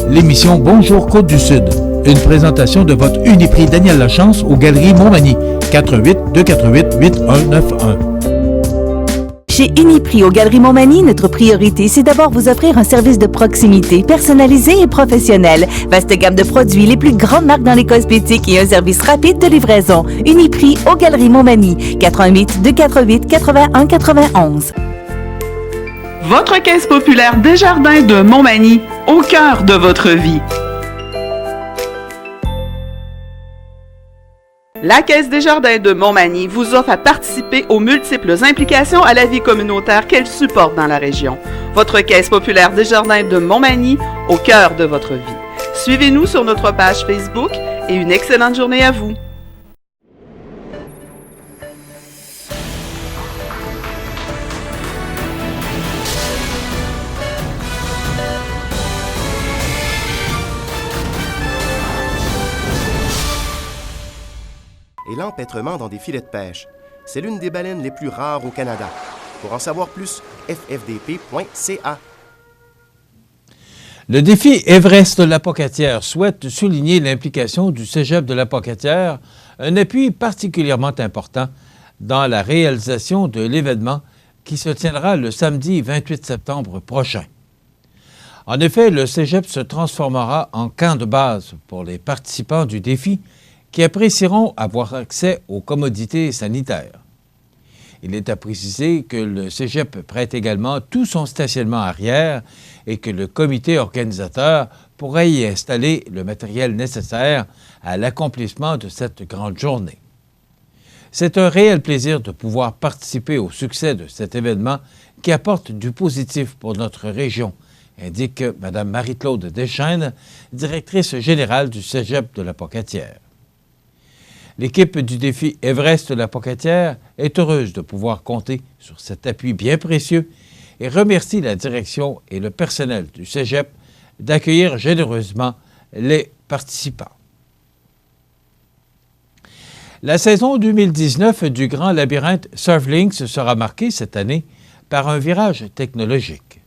l'émission Bonjour Côte-du-Sud. Une présentation de votre Uniprix Daniel Lachance aux Galeries Montmagny. 418-248-8191. Chez Uniprix aux Galeries Montmagny, notre priorité, c'est d'abord vous offrir un service de proximité, personnalisé et professionnel. Vaste gamme de produits, les plus grandes marques dans les cosmétiques et un service rapide de livraison. Uniprix aux Galeries Montmagny. 418-248-8191. Votre Caisse populaire Desjardins de Montmagny, au cœur de votre vie. La Caisse Desjardins de Montmagny vous offre à participer aux multiples implications à la vie communautaire qu'elle supporte dans la région. Votre Caisse populaire Desjardins de Montmagny, au cœur de votre vie. Suivez-nous sur notre page Facebook et une excellente journée à vous. Et l'empêtrement dans des filets de pêche. C'est l'une des baleines les plus rares au Canada. Pour en savoir plus, ffdp.ca. Le défi Everest de la Pocatière souhaite souligner l'implication du Cégep de la Pocatière, un appui particulièrement important dans la réalisation de l'événement qui se tiendra le samedi 28 septembre prochain. En effet, le Cégep se transformera en camp de base pour les participants du défi qui apprécieront avoir accès aux commodités sanitaires. Il est à préciser que le Cégep prête également tout son stationnement arrière et que le comité organisateur pourra y installer le matériel nécessaire à l'accomplissement de cette grande journée. C'est un réel plaisir de pouvoir participer au succès de cet événement qui apporte du positif pour notre région, indique Mme Marie-Claude Deschênes, directrice générale du Cégep de la Pocatière. L'équipe du défi Everest de la Pocatière est heureuse de pouvoir compter sur cet appui bien précieux et remercie la direction et le personnel du Cégep d'accueillir généreusement les participants. La saison 2019 du Grand Labyrinthe Surflinks sera marquée cette année par un virage technologique.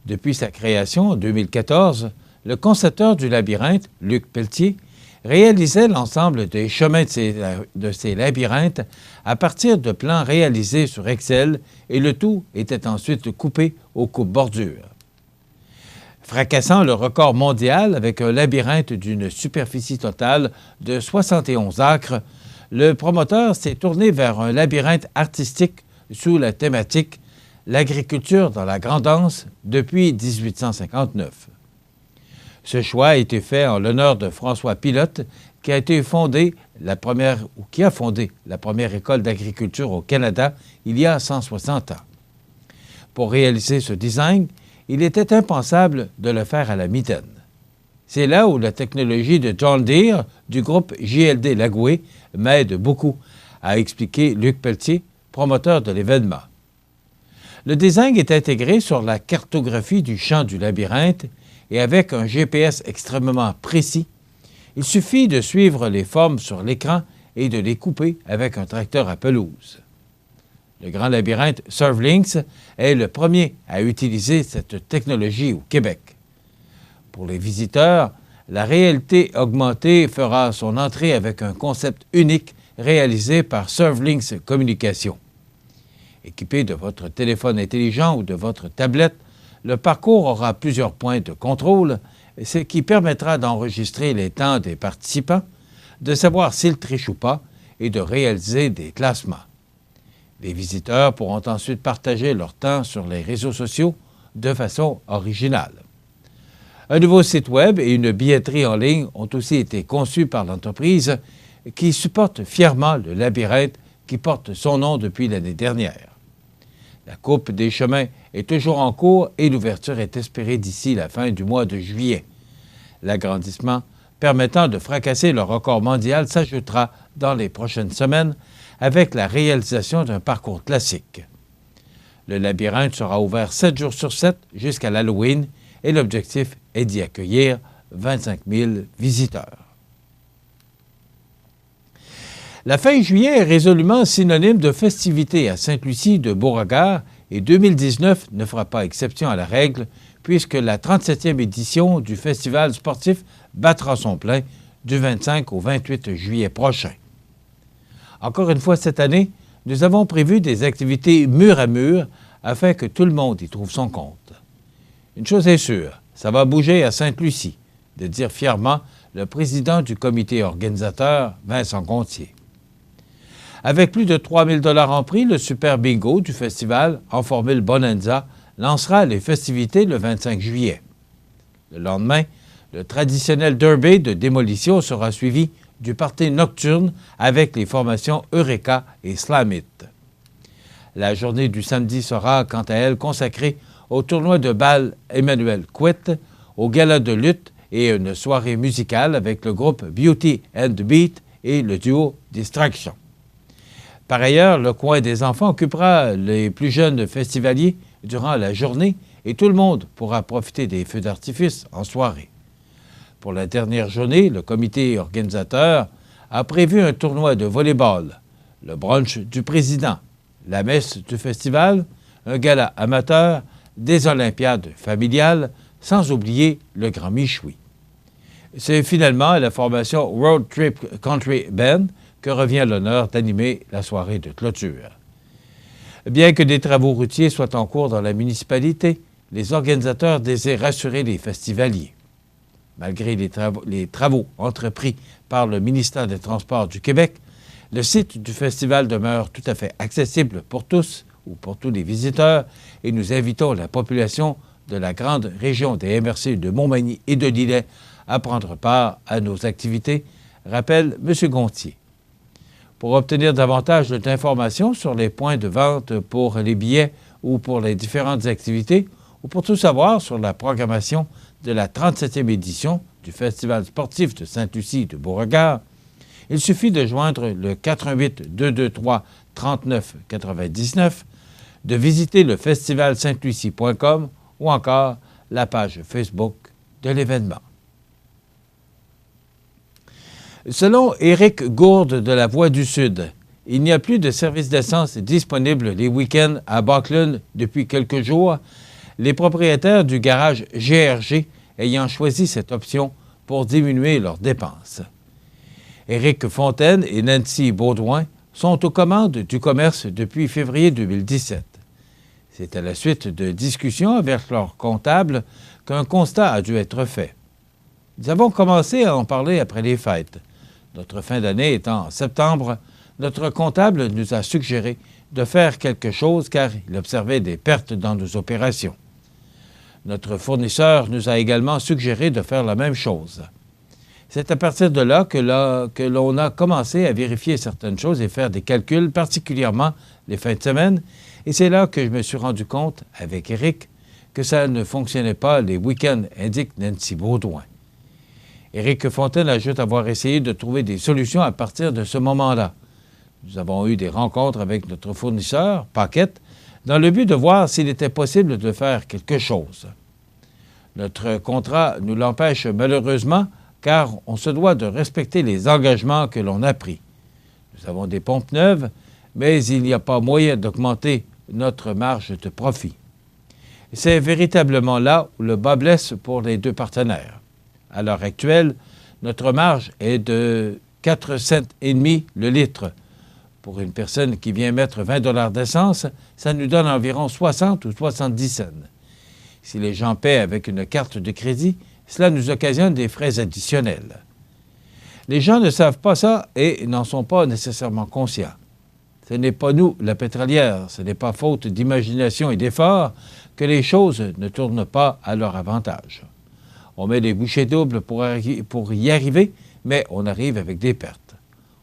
Depuis sa création en 2014, le concepteur du labyrinthe, Luc Pelletier, réalisait l'ensemble des chemins de ces labyrinthes à partir de plans réalisés sur Excel et le tout était ensuite coupé aux coupes-bordures. Fracassant le record mondial avec un labyrinthe d'une superficie totale de 71 acres, le promoteur s'est tourné vers un labyrinthe artistique sous la thématique « L'agriculture dans la Grande Anse » depuis 1859. Ce choix a été fait en l'honneur de François Pilote, qui a fondé la première école d'agriculture au Canada il y a 160 ans. Pour réaliser ce design, il était impensable de le faire à la mitaine. C'est là où la technologie de John Deere du groupe JLD Lagoué m'aide beaucoup, a expliqué Luc Pelletier, promoteur de l'événement. Le design est intégré sur la cartographie du champ du labyrinthe et avec un GPS extrêmement précis, il suffit de suivre les formes sur l'écran et de les couper avec un tracteur à pelouse. Le Grand Labyrinthe Surflinks est le premier à utiliser cette technologie au Québec. Pour les visiteurs, la réalité augmentée fera son entrée avec un concept unique réalisé par Surflinks Communication. Équipé de votre téléphone intelligent ou de votre tablette, le parcours aura plusieurs points de contrôle, ce qui permettra d'enregistrer les temps des participants, de savoir s'ils trichent ou pas et de réaliser des classements. Les visiteurs pourront ensuite partager leur temps sur les réseaux sociaux de façon originale. Un nouveau site web et une billetterie en ligne ont aussi été conçus par l'entreprise qui supporte fièrement le labyrinthe qui porte son nom depuis l'année dernière. La Coupe des chemins est toujours en cours et l'ouverture est espérée d'ici la fin du mois de juillet. L'agrandissement permettant de fracasser le record mondial s'ajoutera dans les prochaines semaines avec la réalisation d'un parcours classique. Le labyrinthe sera ouvert 7 jours sur 7 jusqu'à l'Halloween et l'objectif est d'y accueillir 25 000 visiteurs. La fin juillet est résolument synonyme de festivités à Sainte-Lucie de Beauregard et 2019 ne fera pas exception à la règle puisque la 37e édition du festival sportif battra son plein du 25 au 28 juillet prochain. Encore une fois cette année, nous avons prévu des activités mur à mur afin que tout le monde y trouve son compte. Une chose est sûre, ça va bouger à Sainte-Lucie, de dire fièrement le président du comité organisateur, Vincent Gontier. Avec plus de 3 000 $ en prix, le Super Bingo du festival, en formule Bonanza, lancera les festivités le 25 juillet. Le lendemain, le traditionnel derby de démolition sera suivi du party nocturne avec les formations Eureka et Slamit. La journée du samedi sera, quant à elle, consacrée au tournoi de balle Emmanuel Couette, au gala de lutte et une soirée musicale avec le groupe Beauty and the Beat et le duo Distraction. Par ailleurs, le coin des enfants occupera les plus jeunes festivaliers durant la journée et tout le monde pourra profiter des feux d'artifice en soirée. Pour la dernière journée, le comité organisateur a prévu un tournoi de volley-ball, le brunch du président, la messe du festival, un gala amateur, des olympiades familiales, sans oublier le Grand Michoui. C'est finalement à la formation Road Trip Country Band que revient l'honneur d'animer la soirée de clôture. Bien que des travaux routiers soient en cours dans la municipalité, les organisateurs désirent rassurer les festivaliers. Malgré les travaux entrepris par le ministère des Transports du Québec, le site du festival demeure tout à fait accessible pour tous ou pour tous les visiteurs et nous invitons la population de la grande région des MRC de Montmagny et de Lillet à prendre part à nos activités, rappelle M. Gontier. Pour obtenir davantage d'informations sur les points de vente pour les billets ou pour les différentes activités, ou pour tout savoir sur la programmation de la 37e édition du Festival sportif de Sainte-Lucie de Beauregard, il suffit de joindre le 418-223-3999, de visiter le festivalsaintlucie.com ou encore la page Facebook de l'événement. Selon Éric Gourde de la Voix du Sud, il n'y a plus de service d'essence disponible les week-ends à Buckland depuis quelques jours, les propriétaires du garage GRG ayant choisi cette option pour diminuer leurs dépenses. Éric Fontaine et Nancy Baudouin sont aux commandes du commerce depuis février 2017. C'est à la suite de discussions avec leur comptable qu'un constat a dû être fait. Nous avons commencé à en parler après les fêtes. Notre fin d'année étant en septembre, notre comptable nous a suggéré de faire quelque chose car il observait des pertes dans nos opérations. Notre fournisseur nous a également suggéré de faire la même chose. C'est à partir de là que l'on a commencé à vérifier certaines choses et faire des calculs, particulièrement les fins de semaine, et c'est là que je me suis rendu compte, avec Éric, que ça ne fonctionnait pas les week-ends, indique Nancy Baudouin. Éric Fontaine ajoute avoir essayé de trouver des solutions à partir de ce moment-là. Nous avons eu des rencontres avec notre fournisseur, Paquette, dans le but de voir s'il était possible de faire quelque chose. Notre contrat nous l'empêche malheureusement car on se doit de respecter les engagements que l'on a pris. Nous avons des pompes neuves, mais il n'y a pas moyen d'augmenter notre marge de profit. C'est véritablement là où le bât blesse pour les deux partenaires. À l'heure actuelle, notre marge est de 4,5 cents le litre. Pour une personne qui vient mettre 20 $ d'essence, ça nous donne environ 60 ou 70 cents. Si les gens paient avec une carte de crédit, cela nous occasionne des frais additionnels. Les gens ne savent pas ça et n'en sont pas nécessairement conscients. Ce n'est pas nous, la pétrolière, ce n'est pas faute d'imagination et d'effort que les choses ne tournent pas à leur avantage. On met des bouchées doubles pour y arriver, mais on arrive avec des pertes.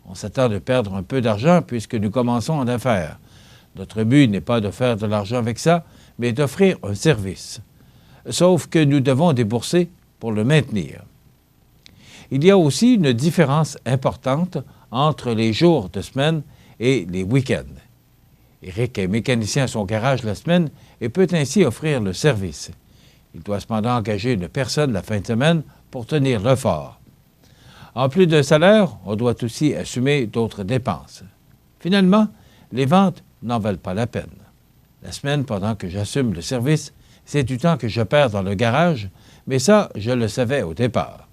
On s'attend de perdre un peu d'argent puisque nous commençons en affaires. Notre but n'est pas de faire de l'argent avec ça, mais d'offrir un service. Sauf que nous devons débourser pour le maintenir. Il y a aussi une différence importante entre les jours de semaine et les week-ends. Éric est mécanicien à son garage la semaine et peut ainsi offrir le service. Il doit cependant engager une personne la fin de semaine pour tenir le fort. En plus d'un salaire, on doit aussi assumer d'autres dépenses. Finalement, les ventes n'en valent pas la peine. La semaine, pendant que j'assume le service, C'est du temps que je perds dans le garage, mais ça, je le savais au départ.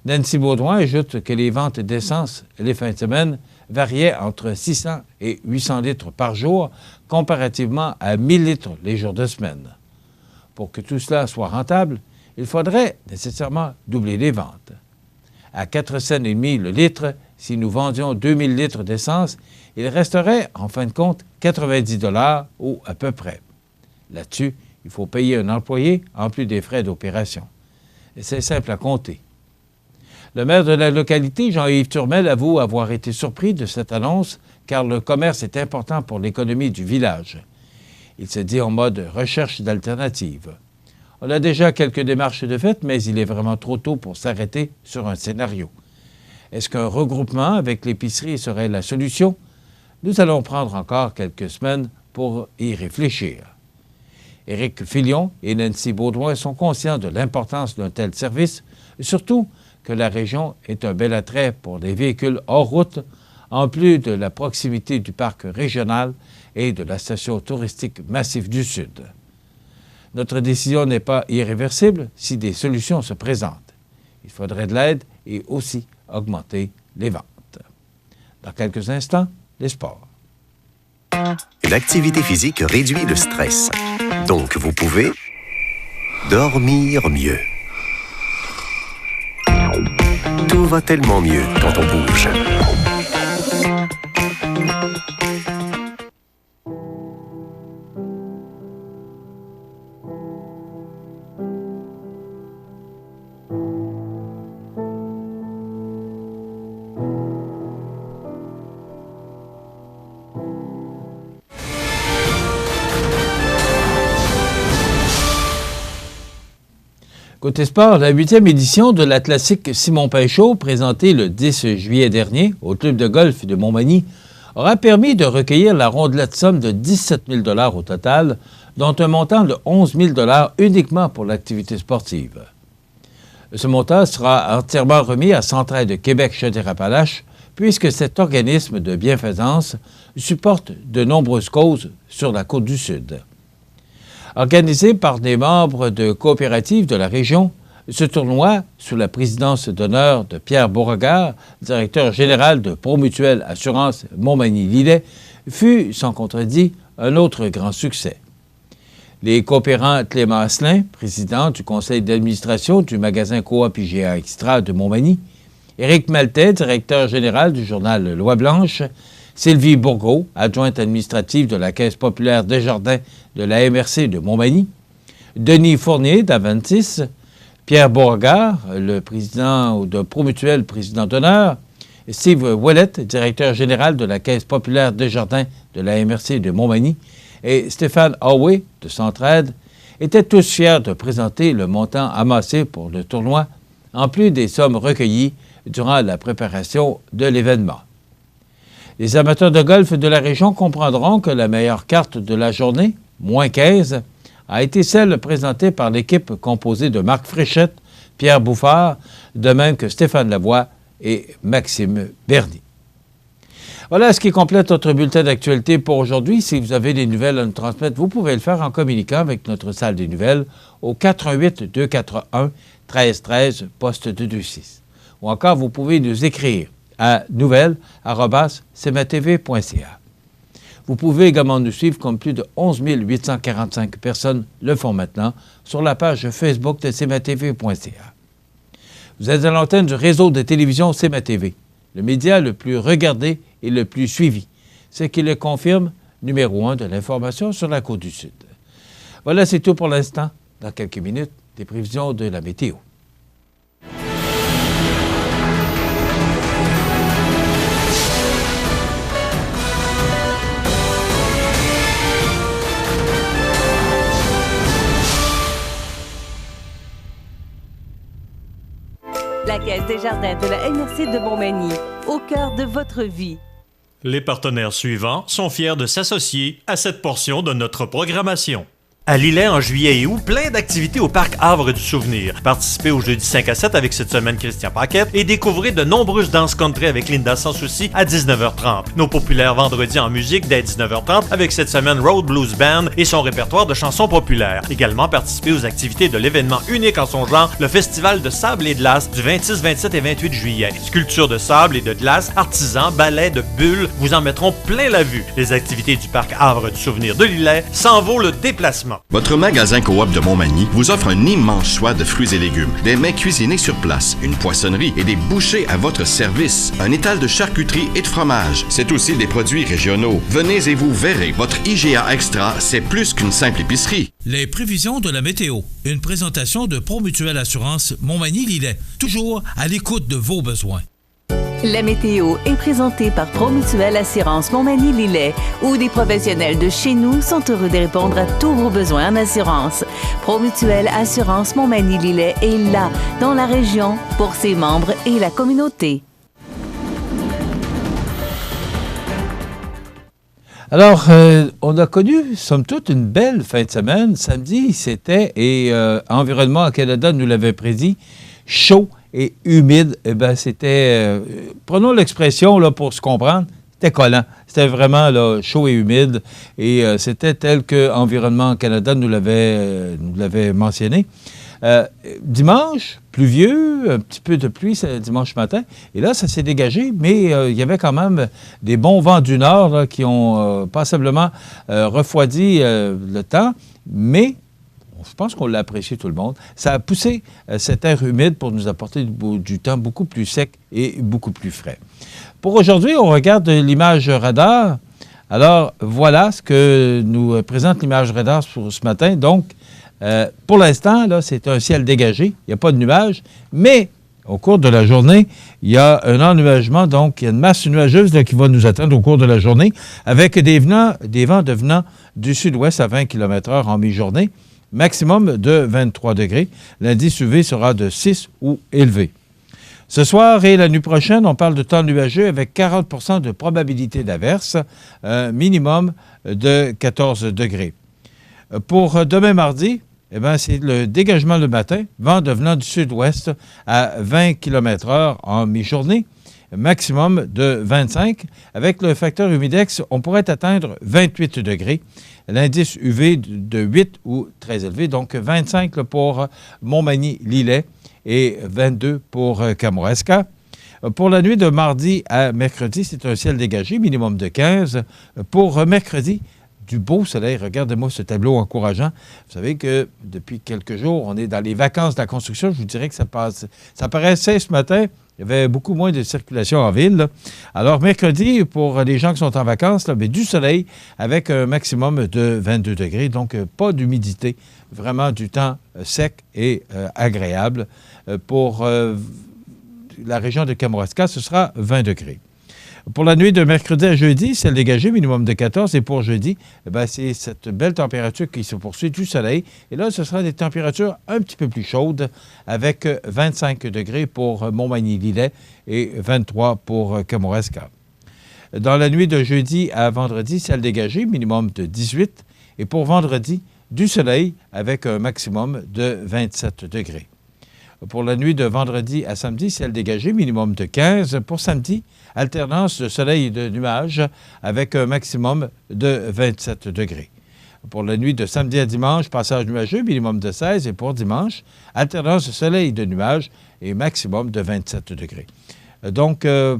Nancy Baudouin ajoute que les ventes d'essence les fins de semaine variaient entre 600 et 800 litres par jour, comparativement à 1000 litres les jours de semaine. Pour que tout cela soit rentable, il faudrait nécessairement doubler les ventes. À 4,5 cents le litre, si nous vendions 2000 litres d'essence, il resterait, en fin de compte, 90 $ ou à peu près. Là-dessus, il faut payer un employé en plus des frais d'opération. Et c'est simple à compter. Le maire de la localité, Jean-Yves Turmel, avoue avoir été surpris de cette annonce car le commerce est important pour l'économie du village. Il se dit en mode recherche d'alternatives. On a déjà quelques démarches de fait, mais il est vraiment trop tôt pour s'arrêter sur un scénario. Est-ce qu'un regroupement avec l'épicerie serait la solution? Nous allons prendre encore quelques semaines pour y réfléchir. Éric Filion et Nancy Baudouin sont conscients de l'importance d'un tel service, surtout que la région est un bel attrait pour les véhicules hors route, en plus de la proximité du parc régional et de la station touristique Massif du Sud. Notre décision n'est pas irréversible si des solutions se présentent. Il faudrait de l'aide et aussi augmenter les ventes. Dans quelques instants, les sports. L'activité physique réduit le stress. Donc, vous pouvez dormir mieux. Tout va tellement mieux quand on bouge. Côté sport, la 8e édition de la classique Simon Pinchot, présentée le 10 juillet dernier au club de golf de Montmagny, aura permis de recueillir la rondelette somme de 17 000 $ au total, dont un montant de 11 000 $ uniquement pour l'activité sportive. Ce montant sera entièrement remis à Centraide Québec Chaudière-Appalaches, puisque cet organisme de bienfaisance supporte de nombreuses causes sur la côte du Sud. Organisé par des membres de coopératives de la région, ce tournoi, sous la présidence d'honneur de Pierre Beauregard, directeur général de Promutuelle Assurance Montmagny-Lillet, fut, sans contredit, un autre grand succès. Les coopérants Clément Asselin, président du conseil d'administration du magasin Coop IGA Extra de Montmagny, Éric Maltais, directeur général du journal Loi Blanche, Sylvie Bourgault, adjointe administrative de la Caisse populaire Desjardins de la MRC de Montmagny, Denis Fournier d'Aventis, Pierre Beauregard, le président de Promutuelle, président d'honneur, Steve Ouellette, directeur général de la Caisse populaire Desjardins de la MRC de Montmagny, et Stéphane Howey de Centraide, étaient tous fiers de présenter le montant amassé pour le tournoi, en plus des sommes recueillies durant la préparation de l'événement. Les amateurs de golf de la région comprendront que la meilleure carte de la journée, moins 15, a été celle présentée par l'équipe composée de Marc Fréchette, Pierre Bouffard, de même que Stéphane Lavoie et Maxime Bernier. Voilà ce qui complète notre bulletin d'actualité pour aujourd'hui. Si vous avez des nouvelles à nous transmettre, vous pouvez le faire en communiquant avec notre salle des nouvelles au 418-241-1313, poste 226. Ou encore, vous pouvez nous écrire à nouvelles@cmatv.ca. Vous pouvez également nous suivre comme plus de 11 845 personnes le font maintenant sur la page Facebook de cmatv.ca. Vous êtes à l'antenne du réseau de télévision CMA-TV, le média le plus regardé et le plus suivi, ce qui le confirme numéro 1 de l'information sur la Côte du Sud. Voilà, c'est tout pour l'instant. Dans quelques minutes, des prévisions de la météo. La Caisse des Jardins de la MRC de Montmagny, au cœur de votre vie. Les partenaires suivants sont fiers de s'associer à cette portion de notre programmation. À Lillet, en juillet et août, plein d'activités au Parc Havre du Souvenir. Participez au jeudi 5 à 7 avec cette semaine Christian Paquette et découvrez de nombreuses danses country avec Linda Sans Souci à 19h30. Nos populaires vendredis en musique dès 19h30 avec cette semaine Road Blues Band et son répertoire de chansons populaires. Également, participez aux activités de l'événement unique en son genre, le Festival de sable et de glace du 26, 27 et 28 juillet. Sculptures de sable et de glace, artisans, ballets de bulles vous en mettront plein la vue. Les activités du Parc Havre du Souvenir de Lillet s'en vaut le déplacement. Votre magasin Coop de Montmagny vous offre un immense choix de fruits et légumes, des mets cuisinés sur place, une poissonnerie et des bouchers à votre service, un étal de charcuterie et de fromage. C'est aussi des produits régionaux. Venez et vous verrez, votre IGA Extra, c'est plus qu'une simple épicerie. Les prévisions de la météo. Une présentation de Promutuelle Assurance Montmagny-Lillet. Toujours à l'écoute de vos besoins. La météo est présentée par Promutuelle Assurance Montmagny-Lillet, où des professionnels de chez nous sont heureux de répondre à tous vos besoins en assurance. Promutuelle Assurance Montmagny-Lillet est là, dans la région, pour ses membres et la communauté. Alors, on a connu, somme toute, une belle fin de semaine. Samedi, c'était, et Environnement Canada nous l'avait prédit, chaud et humide. Eh bien, c'était, prenons l'expression là, pour se comprendre, c'était collant. C'était vraiment là, chaud et humide. Et c'était tel que Environnement Canada nous l'avait mentionné. Dimanche, pluvieux, un petit peu de pluie dimanche matin. Et là, ça s'est dégagé, mais il y avait quand même des bons vents du nord là, qui ont passablement refroidi le temps. Mais je pense qu'on l'a apprécié tout le monde. Ça a poussé cet air humide pour nous apporter du temps beaucoup plus sec et beaucoup plus frais. Pour aujourd'hui, on regarde l'image radar. Alors, voilà ce que nous présente l'image radar pour ce matin. Donc, pour l'instant, là, c'est un ciel dégagé. Il n'y a pas de nuages. Mais, au cours de la journée, il y a un ennuagement. Donc, il y a une masse nuageuse là, qui va nous attendre au cours de la journée avec des vents devenant du sud-ouest à 20 km/h en mi-journée. Maximum de 23 degrés. L'indice UV sera de 6 ou élevé. Ce soir et la nuit prochaine, on parle de temps nuageux avec 40 % de probabilité d'averse, minimum de 14 degrés. Pour demain mardi, eh bien, c'est le dégagement le matin, vent devenant du sud-ouest à 20 km/h en mi-journée, maximum de 25. Avec le facteur humidex, on pourrait atteindre 28 degrés. L'indice UV de 8 ou très élevé, donc 25 pour Montmagny-Lillet et 22 pour Kamouraska. Pour la nuit de mardi à mercredi, c'est un ciel dégagé, minimum de 15. Pour mercredi, du beau soleil. Regardez-moi ce tableau encourageant. Vous savez que depuis quelques jours, on est dans les vacances de la construction. Je vous dirais que ça paraissait ce matin. Il y avait beaucoup moins de circulation en ville. Là. Alors, mercredi, pour les gens qui sont en vacances, là, du soleil avec un maximum de 22 degrés. Donc, pas d'humidité. Vraiment du temps sec et agréable. Pour la région de Kamouraska, ce sera 20 degrés. Pour la nuit de mercredi à jeudi, ciel dégagé, minimum de 14. Et pour jeudi, c'est cette belle température qui se poursuit du soleil. Et là, ce sera des températures un petit peu plus chaudes avec 25 degrés pour Montmagny-Lillet et 23 pour Kamouraska. Dans la nuit de jeudi à vendredi, ciel dégagé, minimum de 18. Et pour vendredi, du soleil avec un maximum de 27 degrés. Pour la nuit de vendredi à samedi, ciel dégagé, minimum de 15. Pour samedi, alternance de soleil et de nuages avec un maximum de 27 degrés. Pour la nuit de samedi à dimanche, passage nuageux, minimum de 16. Et pour dimanche, alternance de soleil et de nuages et maximum de 27 degrés. Donc, ce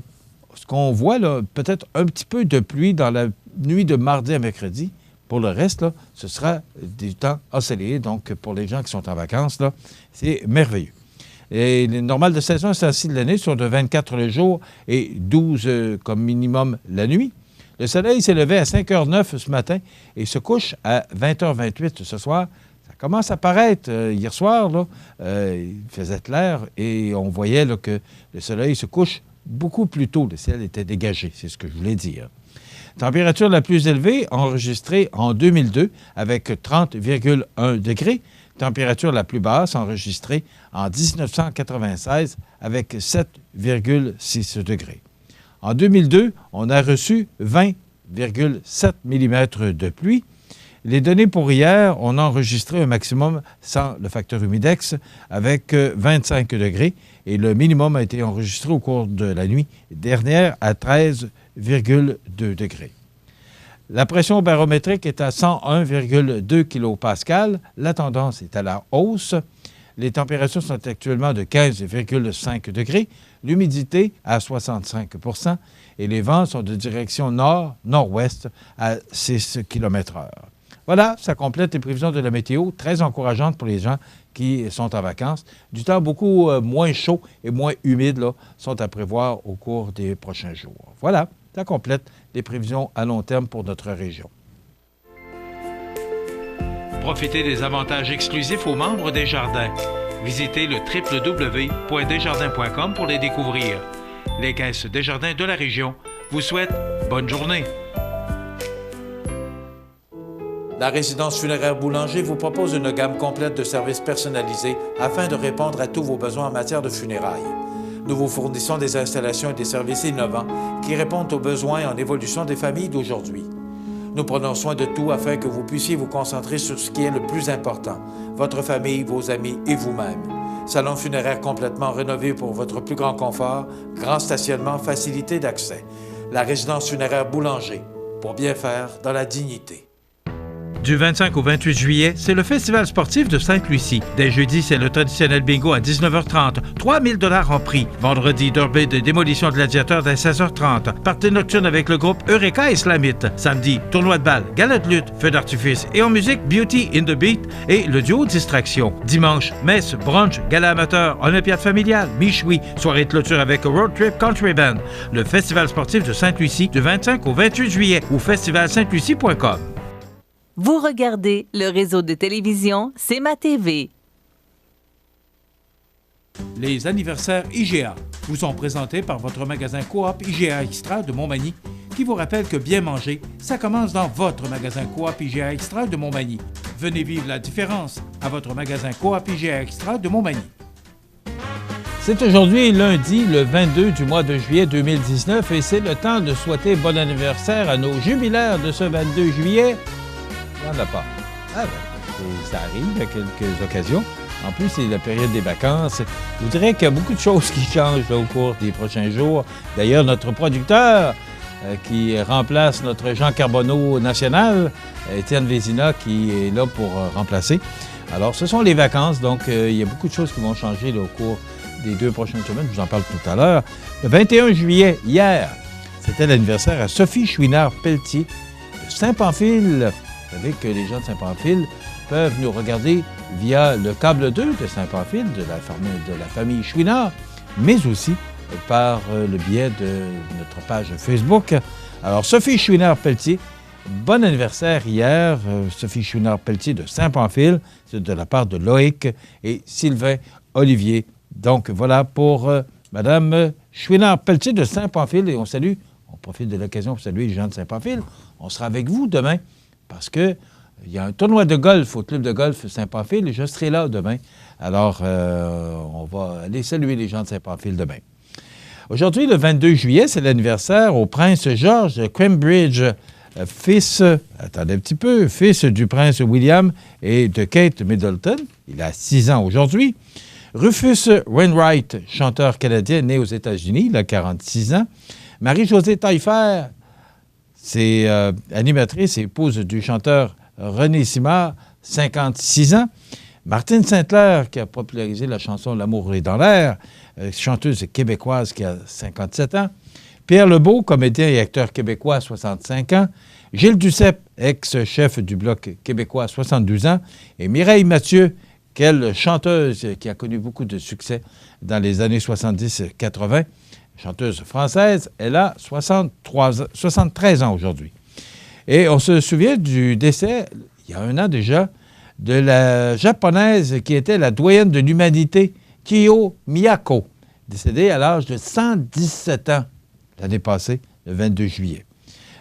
qu'on voit, là, peut-être un petit peu de pluie dans la nuit de mardi à mercredi. Pour le reste, là, ce sera du temps ensoleillé. Donc, pour les gens qui sont en vacances, là, c'est merveilleux. Et les normales de saison, c'est ainsi de l'année, sont de 24 le jour et 12 comme minimum la nuit. Le soleil s'est levé à 5h09 ce matin et se couche à 20h28 ce soir. Ça commence à paraître hier soir, là, il faisait clair et on voyait là, que le soleil se couche beaucoup plus tôt. Le ciel était dégagé, c'est ce que je voulais dire. Température la plus élevée enregistrée en 2002 avec 30,1 degrés. Température la plus basse enregistrée en 1996 avec 7,6 degrés. En 2002, on a reçu 20,7 mm de pluie. Les données pour hier, on a enregistré un maximum sans le facteur humidex avec 25 degrés et le minimum a été enregistré au cours de la nuit dernière à 13,2 degrés. La pression barométrique est à 101,2 kPa. La tendance est à la hausse. Les températures sont actuellement de 15,5 degrés. L'humidité à 65 % et les vents sont de direction nord-nord-ouest à 6 km/h. Voilà, ça complète les prévisions de la météo, très encourageantes pour les gens qui sont en vacances. Du temps beaucoup moins chaud et moins humide là, sont à prévoir au cours des prochains jours. Voilà, ça complète les prévisions à long terme pour notre région. Profitez des avantages exclusifs aux membres des Jardins. Visitez le www.desjardins.com pour les découvrir. Les caisses Desjardins de la région vous souhaitent bonne journée. La résidence funéraire Boulanger vous propose une gamme complète de services personnalisés afin de répondre à tous vos besoins en matière de funérailles. Nous vous fournissons des installations et des services innovants qui répondent aux besoins en évolution des familles d'aujourd'hui. Nous prenons soin de tout afin que vous puissiez vous concentrer sur ce qui est le plus important, votre famille, vos amis et vous-même. Salon funéraire complètement rénové pour votre plus grand confort, grand stationnement, facilité d'accès. La résidence funéraire Boulanger, pour bien faire dans la dignité. Du 25 au 28 juillet, c'est le Festival sportif de Sainte-Lucie. Dès jeudi, c'est le traditionnel bingo à 19h30. 3 000 $ en prix. Vendredi, derby de démolition de gladiateurs dès 16h30. Partie nocturne avec le groupe Eureka Islamite. Samedi, tournoi de balle, gala de lutte, feu d'artifice et en musique, Beauty in the Beat et le duo Distraction. Dimanche, messe, brunch, gala amateur, olympiade familiale, michoui, soirée de clôture avec Road Trip Country Band. Le Festival sportif de Sainte-Lucie du 25 au 28 juillet ou festivalsaintlucie.com. Vous regardez le réseau de télévision C'est ma TV. Les anniversaires IGA vous sont présentés par votre magasin Coop IGA Extra de Montmagny qui vous rappelle que bien manger, ça commence dans votre magasin Coop IGA Extra de Montmagny. Venez vivre la différence à votre magasin Coop IGA Extra de Montmagny. C'est aujourd'hui lundi, le 22 du mois de juillet 2019 et c'est le temps de souhaiter bon anniversaire à nos jubilaires de ce 22 juillet. Il n'y en a pas. Ah ben, ça arrive à quelques occasions. En plus, c'est la période des vacances. Je vous dirais qu'il y a beaucoup de choses qui changent là, au cours des prochains jours. D'ailleurs, notre producteur qui remplace notre Jean Carbonneau national, Étienne Vézina, qui est là pour remplacer. Alors, ce sont les vacances, donc il y a beaucoup de choses qui vont changer là, au cours des 2 prochaines semaines. Je vous en parle tout à l'heure. Le 21 juillet, hier, c'était l'anniversaire à Sophie Chouinard-Pelletier de Saint-Pamphile. Vous savez que les gens de Saint-Pamphile peuvent nous regarder via le câble 2 de Saint-Pamphile, de la famille Chouinard, mais aussi par le biais de notre page Facebook. Alors, Sophie Chouinard-Pelletier, bon anniversaire hier. Sophie Chouinard-Pelletier de Saint-Pamphile, c'est de la part de Loïc et Sylvain Olivier. Donc, voilà pour Mme Chouinard-Pelletier de Saint-Pamphile et on profite de l'occasion pour saluer les gens de Saint-Pamphile. On sera avec vous demain. Parce qu'il y a un tournoi de golf au club de golf Saint-Pamphile et je serai là demain. Alors, on va aller saluer les gens de Saint-Pamphile demain. Aujourd'hui, le 22 juillet, c'est l'anniversaire au prince George de Cambridge, fils du prince William et de Kate Middleton. Il a 6 ans aujourd'hui. Rufus Wainwright, chanteur canadien né aux États-Unis, il a 46 ans. Marie-Josée Taillefer, c'est animatrice et épouse du chanteur René Simard, 56 ans. Martine Sainte-Claire, qui a popularisé la chanson « L'amour est dans l'air », chanteuse québécoise qui a 57 ans. Pierre Lebeau, comédien et acteur québécois, 65 ans. Gilles Duceppe, ex-chef du Bloc québécois, 72 ans. Et Mireille Mathieu, quelle chanteuse qui a connu beaucoup de succès dans les années 70-80. Chanteuse française, elle a 73 ans aujourd'hui. Et on se souvient du décès, il y a 1 an déjà, de la japonaise qui était la doyenne de l'humanité, Kiyo Miyako, décédée à l'âge de 117 ans l'année passée, le 22 juillet.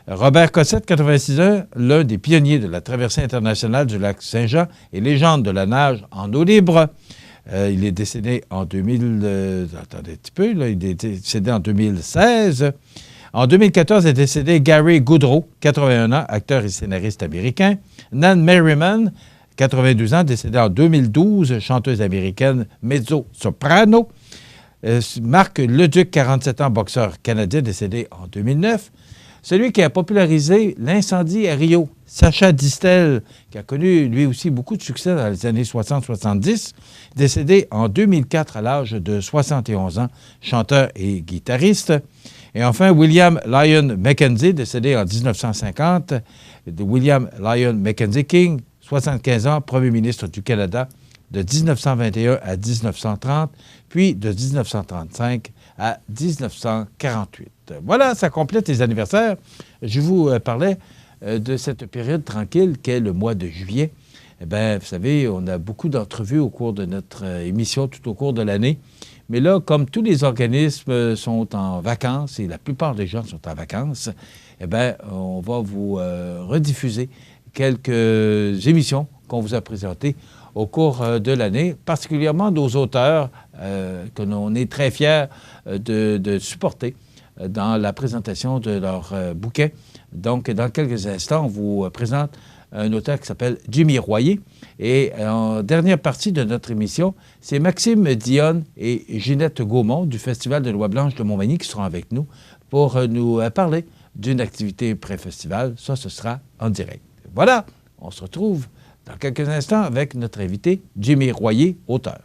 Robert Cossette, 86 ans, l'un des pionniers de la traversée internationale du lac Saint-Jean et légende de la nage en eau libre. Il est décédé en 2000... attendez un petit peu, là, il est décédé en 2016. En 2014 est décédé Gary Goodrow, 81 ans, acteur et scénariste américain. Nan Merriman, 82 ans, décédée en 2012, chanteuse américaine mezzo-soprano. Marc Leduc, 47 ans, boxeur canadien, décédé en 2009. Celui qui a popularisé l'incendie à Rio, Sacha Distel, qui a connu lui aussi beaucoup de succès dans les années 60-70, décédé en 2004 à l'âge de 71 ans, chanteur et guitariste. Et enfin, William Lyon Mackenzie, décédé en 1950, William Lyon Mackenzie King, 75 ans, premier ministre du Canada de 1921 à 1930, puis de 1935 à 1948. Voilà, ça complète les anniversaires. Je vous parlais de cette période tranquille qu'est le mois de juillet. Eh bien, vous savez, on a beaucoup d'entrevues au cours de notre émission tout au cours de l'année. Mais là, comme tous les organismes sont en vacances et la plupart des gens sont en vacances, eh bien, on va vous rediffuser quelques émissions qu'on vous a présentées au cours de l'année, particulièrement nos auteurs que l'on est très fiers de supporter dans la présentation de leur bouquet. Donc, dans quelques instants, on vous présente un auteur qui s'appelle Jimmy Royer. Et en dernière partie de notre émission, c'est Maxime Dionne et Ginette Gaumont du Festival de Loi Blanche de Montmagny qui seront avec nous pour nous parler d'une activité pré-festival. Ça, ce sera en direct. Voilà, on se retrouve dans quelques instants avec notre invité, Jimmy Royer, auteur.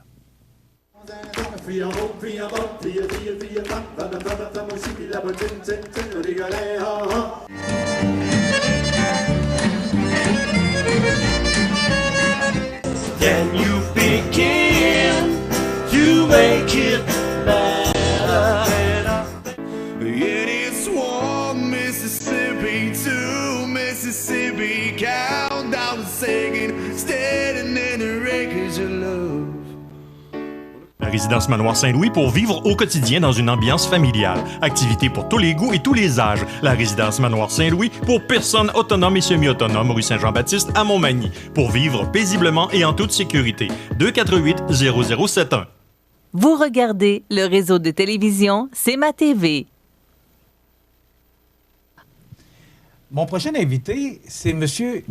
Can you begin to make it better? It is one Mississippi, two Mississippi, count down the singing, standing in the wreckage of love. La résidence Manoir Saint-Louis pour vivre au quotidien dans une ambiance familiale. Activités pour tous les goûts et tous les âges. La résidence Manoir Saint-Louis pour personnes autonomes et semi-autonomes, rue Saint-Jean-Baptiste à Montmagny. Pour vivre paisiblement et en toute sécurité. 248-0071. Vous regardez le réseau de télévision C'est ma TV. Mon prochain invité, c'est M.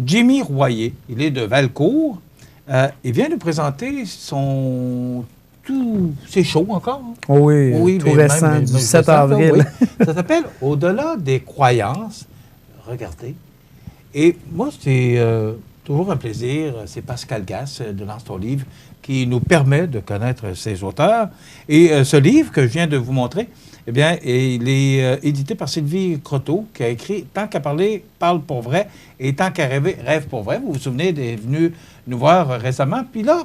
Jimmy Royer. Il est de Valcourt. Il vient nous présenter c'est chaud encore. Hein? Oui, tout récent, du 7 avril. Oui. Ça s'appelle « Au-delà des croyances ». Regardez. Et moi, c'est toujours un plaisir. C'est Pascal Gass de Lance ton livre qui nous permet de connaître ses auteurs. Et ce livre que je viens de vous montrer, eh bien, il est édité par Sylvie Croteau, qui a écrit « Tant qu'à parler, parle pour vrai, et tant qu'à rêver, rêve pour vrai ». Vous vous souvenez, elle est venue nous voir récemment. Puis là,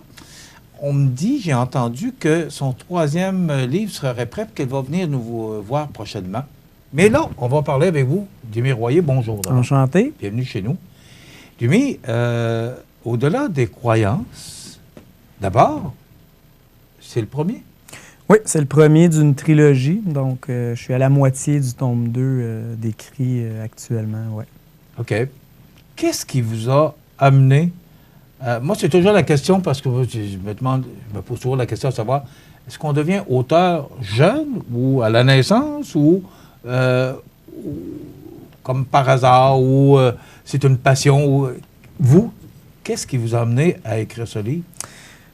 on me dit, j'ai entendu que son troisième livre serait prêt, qu'elle va venir nous voir prochainement. Mais là, on va parler avec vous. Jimmy Royer, bonjour. Enchanté. Bienvenue chez nous. Jimmy, au-delà des croyances, d'abord, c'est le premier? Oui, c'est le premier d'une trilogie. Donc, je suis à la moitié du tome 2 décrit actuellement, oui. OK. Qu'est-ce qui vous a amené... moi, c'est toujours la question, parce que je me pose toujours la question de savoir, est-ce qu'on devient auteur jeune ou à la naissance ou comme par hasard ou c'est une passion? Ou, vous, qu'est-ce qui vous a amené à écrire ce livre?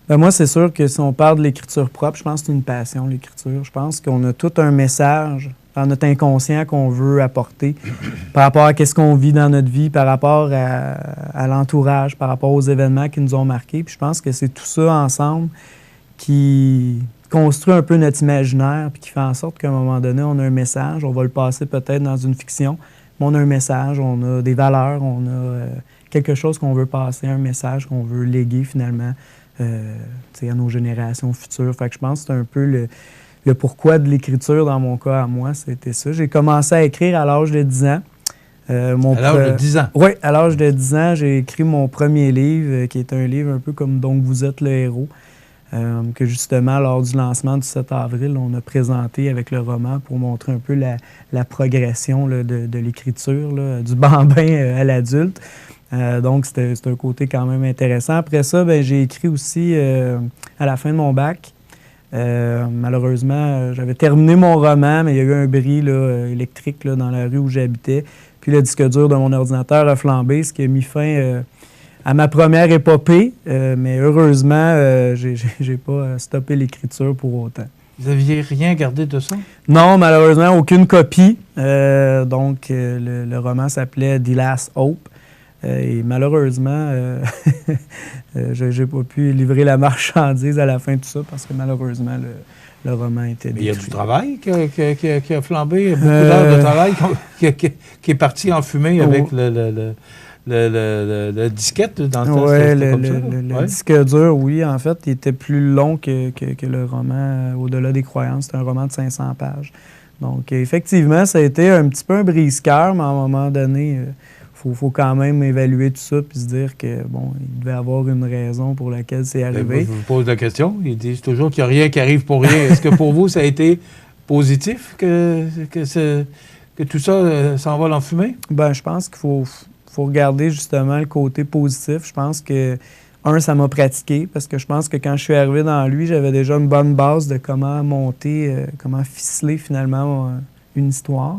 Ben moi, c'est sûr que si on parle de l'écriture propre, je pense que c'est une passion, l'écriture. Je pense qu'on a tout un message dans notre inconscient qu'on veut apporter par rapport à ce qu'on vit dans notre vie, par rapport à l'entourage, par rapport aux événements qui nous ont marqués. Puis je pense que c'est tout ça ensemble qui construit un peu notre imaginaire puis qui fait en sorte qu'à un moment donné, on a un message. On va le passer peut-être dans une fiction, mais on a un message, on a des valeurs, on a quelque chose qu'on veut passer, un message qu'on veut léguer finalement à nos générations futures. Fait que je pense que c'est un peu le pourquoi de l'écriture, dans mon cas, à moi, c'était ça. J'ai commencé à écrire à l'âge de 10 ans. À l'âge de 10 ans? Oui, à l'âge de 10 ans, j'ai écrit mon premier livre, qui est un livre un peu comme « Donc vous êtes le héros », que justement, lors du lancement du 7 avril, on a présenté avec le roman pour montrer un peu la progression là, de l'écriture, là, du bambin à l'adulte. Donc, c'était un côté quand même intéressant. Après ça, j'ai écrit aussi, à la fin de mon bac, Malheureusement, j'avais terminé mon roman, mais il y a eu un bris là, électrique là, dans la rue où j'habitais. Puis le disque dur de mon ordinateur a flambé, ce qui a mis fin à ma première épopée. Mais heureusement, j'ai pas stoppé l'écriture pour autant. Vous n'aviez rien gardé de ça? Non, malheureusement, aucune copie. Donc, le roman s'appelait The Last Hope. Et malheureusement, je n'ai pas pu livrer la marchandise à la fin de tout ça parce que malheureusement, le roman était détruit. Il y a du travail qui a flambé, beaucoup d'heures de travail qui est parti en fumée avec le disquette dans le temps. Oui, le disque dur, oui. En fait, il était plus long que le roman Au-delà des croyances. C'était un roman de 500 pages. Donc, effectivement, ça a été un petit peu un brise-cœur, mais à un moment donné, faut quand même évaluer tout ça puis se dire que, bon, il devait y avoir une raison pour laquelle c'est arrivé. Je vous pose la question. Ils disent toujours qu'il n'y a rien qui arrive pour rien. Est-ce que pour vous, ça a été positif que tout ça s'envole en fumée? Bien, je pense qu'il faut regarder justement le côté positif. Je pense que, ça m'a pratiqué parce que je pense que quand je suis arrivé dans lui, j'avais déjà une bonne base de comment monter, comment ficeler finalement une histoire.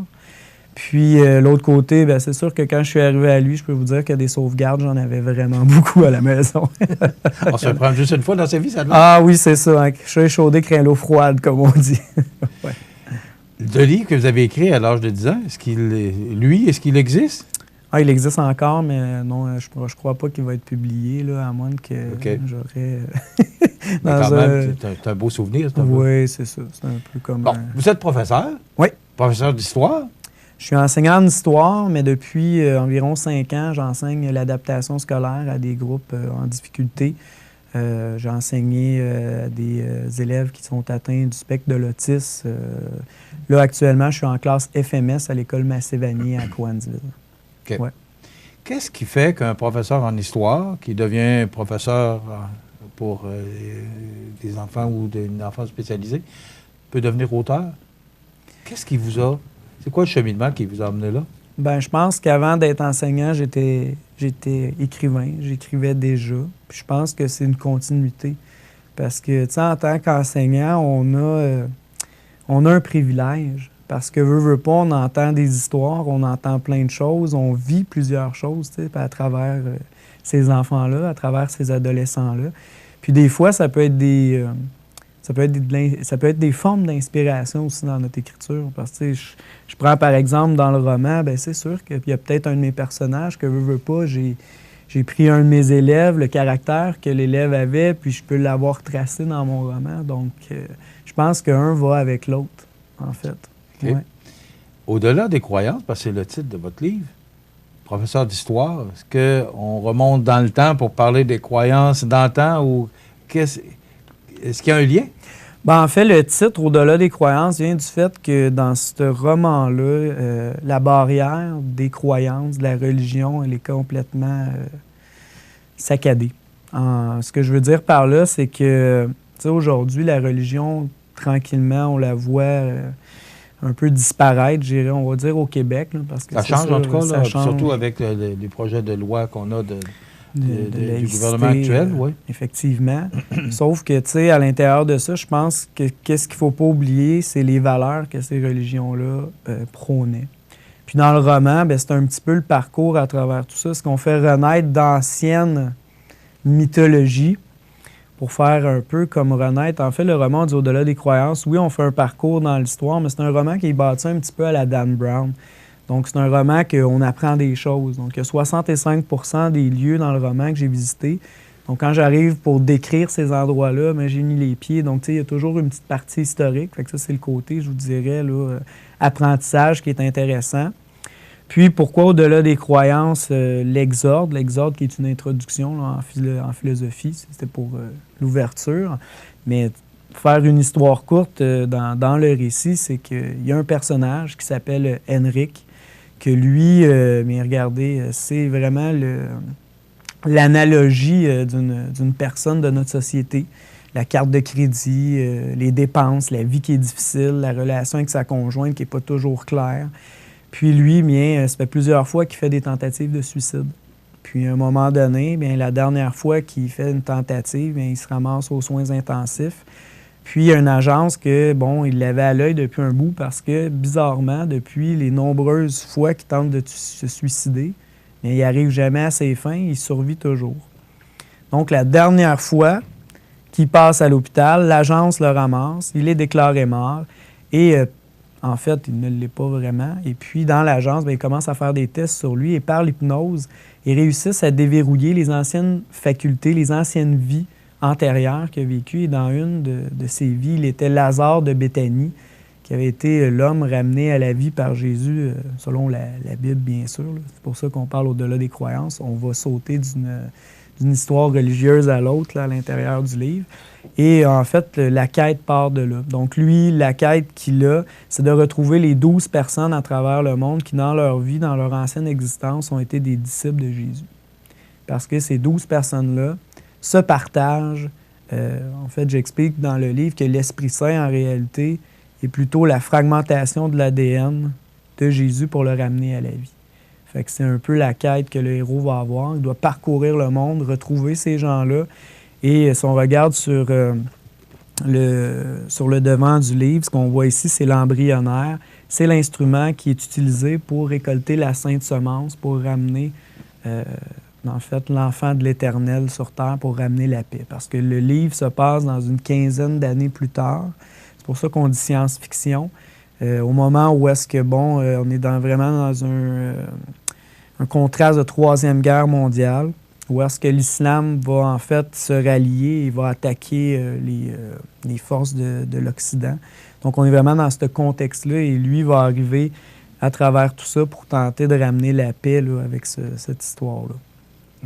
Puis, l'autre côté, bien, c'est sûr que quand je suis arrivé à lui, je peux vous dire que des sauvegardes, j'en avais vraiment beaucoup à la maison. On se prend juste une fois dans sa vie, ça doit? Ah oui, c'est ça. Hein. Chat échaudé craint l'eau froide, comme on dit. Ouais. Le livre que vous avez écrit à l'âge de 10 ans, est-ce qu'il existe? Ah, il existe encore, mais non, je crois pas qu'il va être publié, là, à moins que j'aurais... quand même, c'est un beau souvenir. Oui, c'est ça. C'est un peu comme... Bon, vous êtes professeur? Oui. Professeur d'histoire? Je suis enseignant d'histoire, mais depuis environ 5 ans, j'enseigne l'adaptation scolaire à des groupes en difficulté. J'ai enseigné à des élèves qui sont atteints du spectre de l'autisme. Là, actuellement, je suis en classe FMS à l'école Massé-Vanier à Cowansville. OK. Ouais. Qu'est-ce qui fait qu'un professeur en histoire, qui devient professeur pour des enfants ou des enfants spécialisés, peut devenir auteur? Qu'est-ce qui vous a... C'est quoi le cheminement qui vous a amené là? Bien, je pense qu'avant d'être enseignant, j'étais écrivain. J'écrivais déjà. Puis je pense que c'est une continuité. Parce que, tu sais, en tant qu'enseignant, on a un privilège. Parce que, veut pas, on entend des histoires, on entend plein de choses, on vit plusieurs choses, tu sais, à travers ces enfants-là, à travers ces adolescents-là. Puis des fois, ça peut être des formes d'inspiration aussi dans notre écriture. Parce que je prends par exemple dans le roman, bien, c'est sûr qu'il y a peut-être un de mes personnages que veut pas, j'ai pris un de mes élèves, le caractère que l'élève avait, puis je peux l'avoir tracé dans mon roman. Donc, je pense qu'un va avec l'autre, en fait. Okay. Ouais. Au-delà des croyances, parce que c'est le titre de votre livre, professeur d'histoire, est-ce qu'on remonte dans le temps pour parler des croyances d'antan ou est-ce qu'il y a un lien? Bien, en fait, le titre, Au-delà des croyances, vient du fait que dans ce roman-là, la barrière des croyances, de la religion, elle est complètement saccadée. Ce que je veux dire par là, c'est que, tu sais, aujourd'hui, la religion, tranquillement, on la voit un peu disparaître, on va dire, au Québec. Là, parce que ça change, en tout cas, là, change. Surtout avec les projets de loi qu'on a du gouvernement actuel, oui. Effectivement. Sauf que, tu sais, à l'intérieur de ça, je pense que qu'est-ce qu'il ne faut pas oublier, c'est les valeurs que ces religions-là prônaient. Puis dans le roman, bien, c'est un petit peu le parcours à travers tout ça, ce qu'on fait renaître d'anciennes mythologies pour faire un peu comme renaître. En fait, le roman dit Au-delà des croyances. Oui, on fait un parcours dans l'histoire, mais c'est un roman qui est bâti un petit peu à la Dan Brown. Donc, c'est un roman qu'on apprend des choses. Donc, il y a 65 % des lieux dans le roman que j'ai visités. Donc, quand j'arrive pour décrire ces endroits-là, bien, j'ai mis les pieds. Donc, tu sais, il y a toujours une petite partie historique. Fait que ça, c'est le côté, je vous dirais, là, apprentissage qui est intéressant. Puis, pourquoi Au-delà des croyances, l'exorde? L'exorde qui est une introduction là, en philosophie. C'était pour l'ouverture. Mais faire une histoire courte dans le récit, c'est qu'il y a un personnage qui s'appelle Henrik, que lui, mais regardez, c'est vraiment l'analogie d'une personne de notre société. La carte de crédit, les dépenses, la vie qui est difficile, la relation avec sa conjointe qui n'est pas toujours claire. Puis lui, bien, ça fait plusieurs fois qu'il fait des tentatives de suicide. Puis à un moment donné, bien, la dernière fois qu'il fait une tentative, bien, il se ramasse aux soins intensifs. Puis, il y a une agence que, bon, il l'avait à l'œil depuis un bout parce que, bizarrement, depuis les nombreuses fois qu'il tente de se suicider, mais il n'arrive jamais à ses fins, il survit toujours. Donc, la dernière fois qu'il passe à l'hôpital, l'agence le ramasse, il est déclaré mort et, en fait, il ne l'est pas vraiment. Et puis, dans l'agence, bien, il commence à faire des tests sur lui et par l'hypnose, ils réussissent à déverrouiller les anciennes facultés, les anciennes vies antérieures qu'il a vécues. Et dans une de ces vies, il était Lazare de Béthanie, qui avait été l'homme ramené à la vie par Jésus, selon la Bible, bien sûr. C'est pour ça qu'on parle au-delà des croyances. On va sauter d'une histoire religieuse à l'autre, à l'intérieur du livre. Et en fait, la quête part de là. Donc lui, la quête qu'il a, c'est de retrouver les 12 personnes à travers le monde qui, dans leur vie, dans leur ancienne existence, ont été des disciples de Jésus. Parce que ces 12 personnes-là se partagent. En fait, j'explique dans le livre que l'Esprit Saint, en réalité, est plutôt la fragmentation de l'ADN de Jésus pour le ramener à la vie. Fait que c'est un peu la quête que le héros va avoir. Il doit parcourir le monde, retrouver ces gens-là. Et si on regarde sur le devant du livre, ce qu'on voit ici, c'est l'embryonnaire. C'est l'instrument qui est utilisé pour récolter la sainte semence, pour ramener, en fait, l'enfant de l'Éternel sur terre, pour ramener la paix. Parce que le livre se passe dans une quinzaine d'années plus tard. C'est pour ça qu'on dit science-fiction. Au moment où est-ce que, bon, on est vraiment dans un contraste de Troisième Guerre mondiale, où est-ce que l'islam va en fait se rallier et va attaquer les forces de l'Occident. Donc on est vraiment dans ce contexte-là et lui va arriver à travers tout ça pour tenter de ramener la paix là, avec cette histoire-là.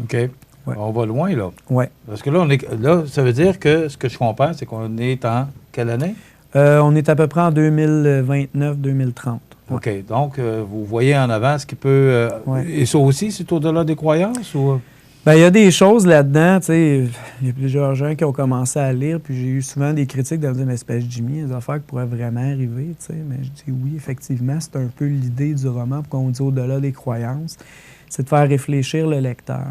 OK. Ouais. On va loin, là. Oui. Parce que là, ça veut dire que ce que je comprends, c'est qu'on est en quelle année? On est à peu près en 2029-2030. Ouais. OK. Donc, vous voyez en avant ce qui peut... Et ça aussi, c'est au-delà des croyances? Ou... Bien, il y a des choses là-dedans, tu sais. Il y a plusieurs gens qui ont commencé à lire, puis j'ai eu souvent des critiques de me dire, mais c'est pas Jimmy, des affaires qui pourraient vraiment arriver, tu sais. Mais je dis oui, effectivement, c'est un peu l'idée du roman, pour qu'on dit au-delà des croyances, c'est de faire réfléchir le lecteur.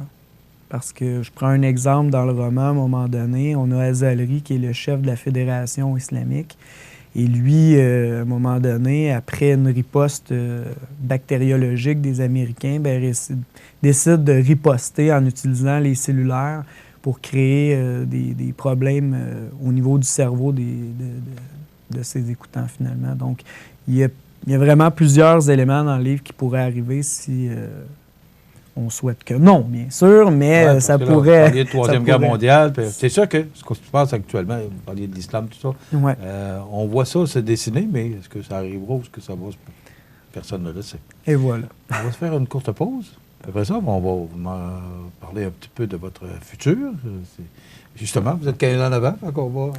Parce que je prends un exemple dans le roman, à un moment donné, on a Azalri, qui est le chef de la Fédération islamique. Et lui, à un moment donné, après une riposte bactériologique des Américains, décide de riposter en utilisant les cellulaires pour créer des problèmes au niveau du cerveau de ses écoutants, finalement. Donc, il y a vraiment plusieurs éléments dans le livre qui pourraient arriver si... on souhaite que non, bien sûr, mais ça pourrait... Vous parliez de Troisième Guerre mondiale. C'est sûr que ce qui se passe actuellement, vous parliez de l'islam, tout ça, on voit ça se dessiner, mais est-ce que ça arrivera ou est-ce que ça va? Personne ne le sait. Et voilà. On va se faire une courte pause. Après ça, on va parler un petit peu de votre futur. Justement, vous êtes 15 ans en avant, donc on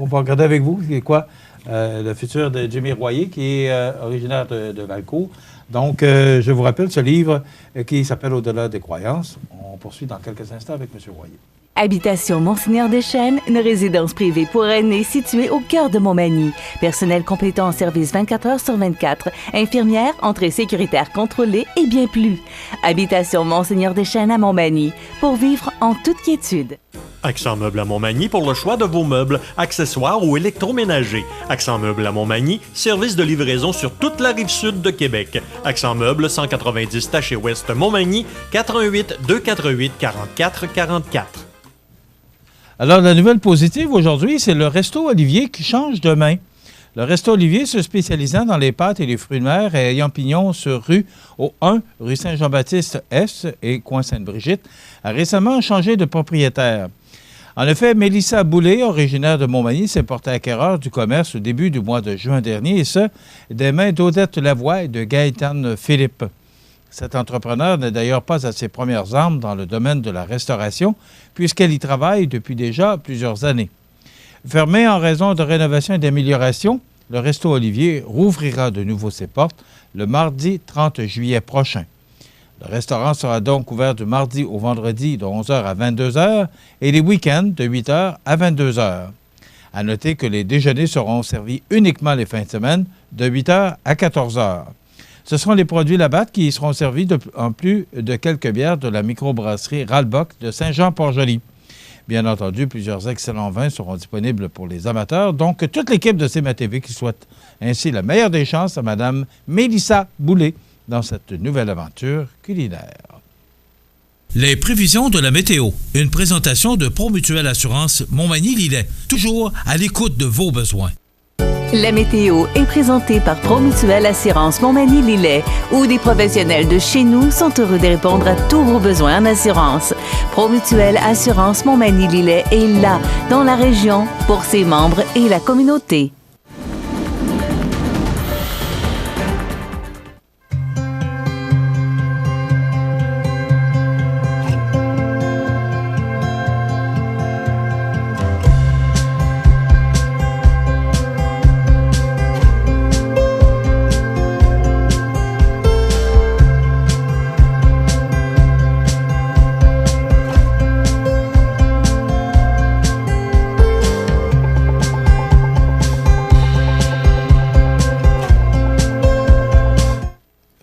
va regarder avec vous c'est quoi le futur de Jimmy Royer, qui est originaire de Valcourt. Donc, je vous rappelle ce livre qui s'appelle Au-delà des croyances. On poursuit dans quelques instants avec M. Royer. Habitation Monseigneur Deschênes, une résidence privée pour aînés située au cœur de Montmagny. Personnel complétant en service 24 heures sur 24. Infirmière, entrée sécuritaire contrôlée et bien plus. Habitation Monseigneur Deschênes à Montmagny, pour vivre en toute quiétude. Accent Meubles à Montmagny pour le choix de vos meubles, accessoires ou électroménagers. Accent Meubles à Montmagny, service de livraison sur toute la rive sud de Québec. Accent Meubles, 190 Taché Ouest Montmagny, 88 248 44 44. Alors, la nouvelle positive aujourd'hui, c'est le Resto Olivier qui change de main. Le Resto Olivier, se spécialisant dans les pâtes et les fruits de mer et ayant pignon sur rue Saint-Jean-Baptiste-Est et coin Sainte-Brigitte, a récemment changé de propriétaire. En effet, Mélissa Boulay, originaire de Montmagny, s'est portée acquéreur du commerce au début du mois de juin dernier, et ce, des mains d'Odette Lavoie et de Gaëtane Philippe. Cet entrepreneur n'est d'ailleurs pas à ses premières armes dans le domaine de la restauration, puisqu'elle y travaille depuis déjà plusieurs années. Fermé en raison de rénovation et d'amélioration, le Resto Olivier rouvrira de nouveau ses portes le mardi 30 juillet prochain. Le restaurant sera donc ouvert du mardi au vendredi de 11h à 22h et les week-ends de 8h à 22h. À noter que les déjeuners seront servis uniquement les fins de semaine de 8h à 14h. Ce seront les produits Labatt qui y seront servis en plus de quelques bières de la microbrasserie Ralbock de Saint-Jean-Port-Joli. Bien entendu, plusieurs excellents vins seront disponibles pour les amateurs. Donc, toute l'équipe de CMA-TV qui souhaite ainsi la meilleure des chances à Mme Mélissa Boulay dans cette nouvelle aventure culinaire. Les prévisions de la météo. Une présentation de Promutuelle Assurance Montmagny-Lillet. Toujours à l'écoute de vos besoins. La météo est présentée par Promutuelle Assurance Montmagny-Lillet, où des professionnels de chez nous sont heureux de répondre à tous vos besoins en assurance. Promutuelle Assurance Montmagny-Lillet est là, dans la région, pour ses membres et la communauté.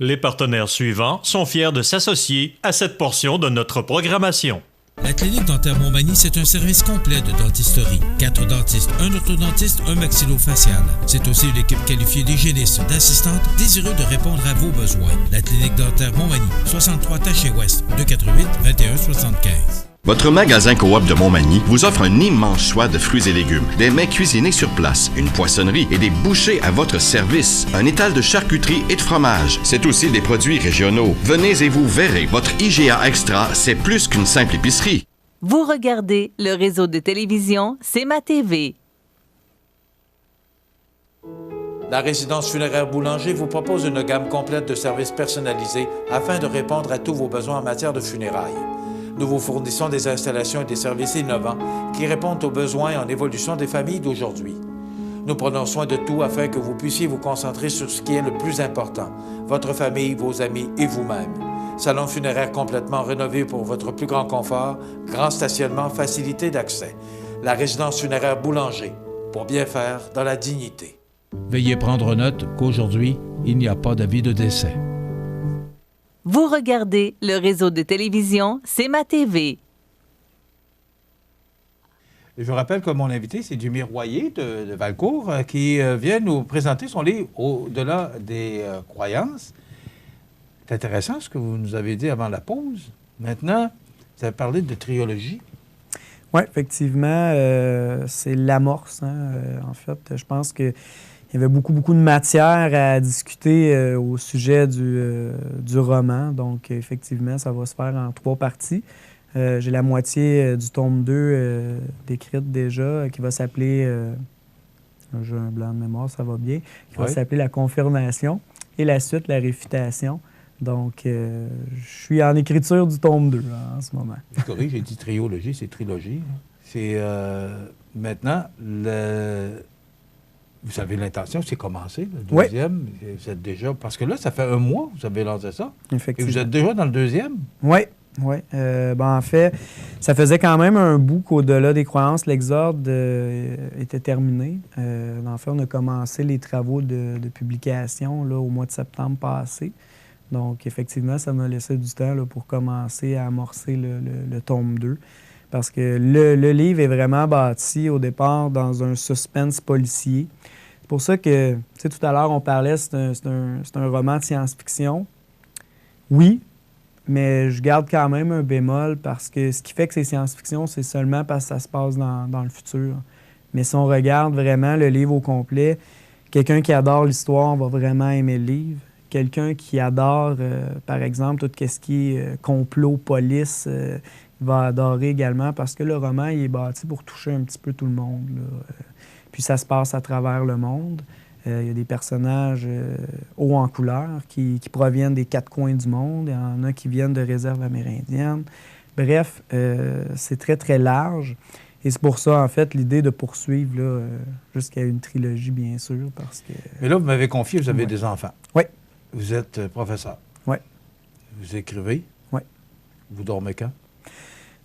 Les partenaires suivants sont fiers de s'associer à cette portion de notre programmation. La Clinique Dentaire Montmagny, c'est un service complet de dentisterie. 4 dentistes, un orthodontiste, un maxillofacial. C'est aussi une équipe qualifiée d'hygiénistes, d'assistantes, désireux de répondre à vos besoins. La Clinique Dentaire Montmagny, 63 Taché-Ouest, 248-2175. Votre magasin Coop de Montmagny vous offre un immense choix de fruits et légumes, des mets cuisinés sur place, une poissonnerie et des bouchers à votre service, un étal de charcuterie et de fromage. C'est aussi des produits régionaux. Venez et vous verrez, votre IGA Extra, c'est plus qu'une simple épicerie. Vous regardez le réseau de télévision CMA-TV. La résidence funéraire Boulanger vous propose une gamme complète de services personnalisés afin de répondre à tous vos besoins en matière de funérailles. Nous vous fournissons des installations et des services innovants qui répondent aux besoins en évolution des familles d'aujourd'hui. Nous prenons soin de tout afin que vous puissiez vous concentrer sur ce qui est le plus important, votre famille, vos amis et vous-même. Salon funéraire complètement rénové pour votre plus grand confort, grand stationnement, facilité d'accès. La résidence funéraire Boulanger, pour bien faire dans la dignité. Veuillez prendre note qu'aujourd'hui, il n'y a pas d'avis de décès. Vous regardez le réseau de télévision CMA-TV. Je rappelle que mon invité, c'est Jimmy Royer de Valcourt, qui vient nous présenter son livre « Au-delà des croyances ». C'est intéressant ce que vous nous avez dit avant la pause. Maintenant, vous avez parlé de trilogie. Oui, effectivement, c'est l'amorce. En fait, je pense que il y avait beaucoup de matière à discuter au sujet du roman. Donc, effectivement, ça va se faire en 3 parties. J'ai la moitié du tome 2 décrite déjà, qui va s'appeler, j'ai un blanc de mémoire, ça va bien, qui va s'appeler La confirmation, et la suite, La réfutation. Donc, je suis en écriture du tome 2 en ce moment. Je corrige, j'ai dit trilogie, c'est trilogie. C'est maintenant Vous avez l'intention, c'est commencé, le deuxième. Oui. Vous êtes déjà... Parce que là, ça fait 1 mois que vous avez lancé ça. Effectivement. Et vous êtes déjà dans le deuxième? Oui. En fait, ça faisait quand même un bout qu'au-delà des croyances, l'exorde était terminé. En fait, on a commencé les travaux de publication là, au mois de septembre passé. Donc, effectivement, ça m'a laissé du temps là, pour commencer à amorcer le tome 2. Parce que le livre est vraiment bâti au départ dans un suspense policier. C'est pour ça que, tu sais, tout à l'heure, on parlait, c'est un roman de science-fiction. Oui, mais je garde quand même un bémol parce que ce qui fait que c'est science-fiction, c'est seulement parce que ça se passe dans le futur. Mais si on regarde vraiment le livre au complet, quelqu'un qui adore l'histoire va vraiment aimer le livre. Quelqu'un qui adore, par exemple, tout ce qui est complot, police, va adorer également parce que le roman il est bâti pour toucher un petit peu tout le monde. Là. Puis ça se passe à travers le monde. Il y a des personnages hauts en couleur qui proviennent des 4 coins du monde. Il y en a qui viennent de réserves amérindiennes. Bref, c'est très, très large. Et c'est pour ça, en fait, l'idée de poursuivre là, jusqu'à une trilogie, bien sûr, parce que... Mais là, vous m'avez confié, vous avez des enfants. Oui. Vous êtes professeur. Oui. Vous écrivez. Oui. Vous dormez quand?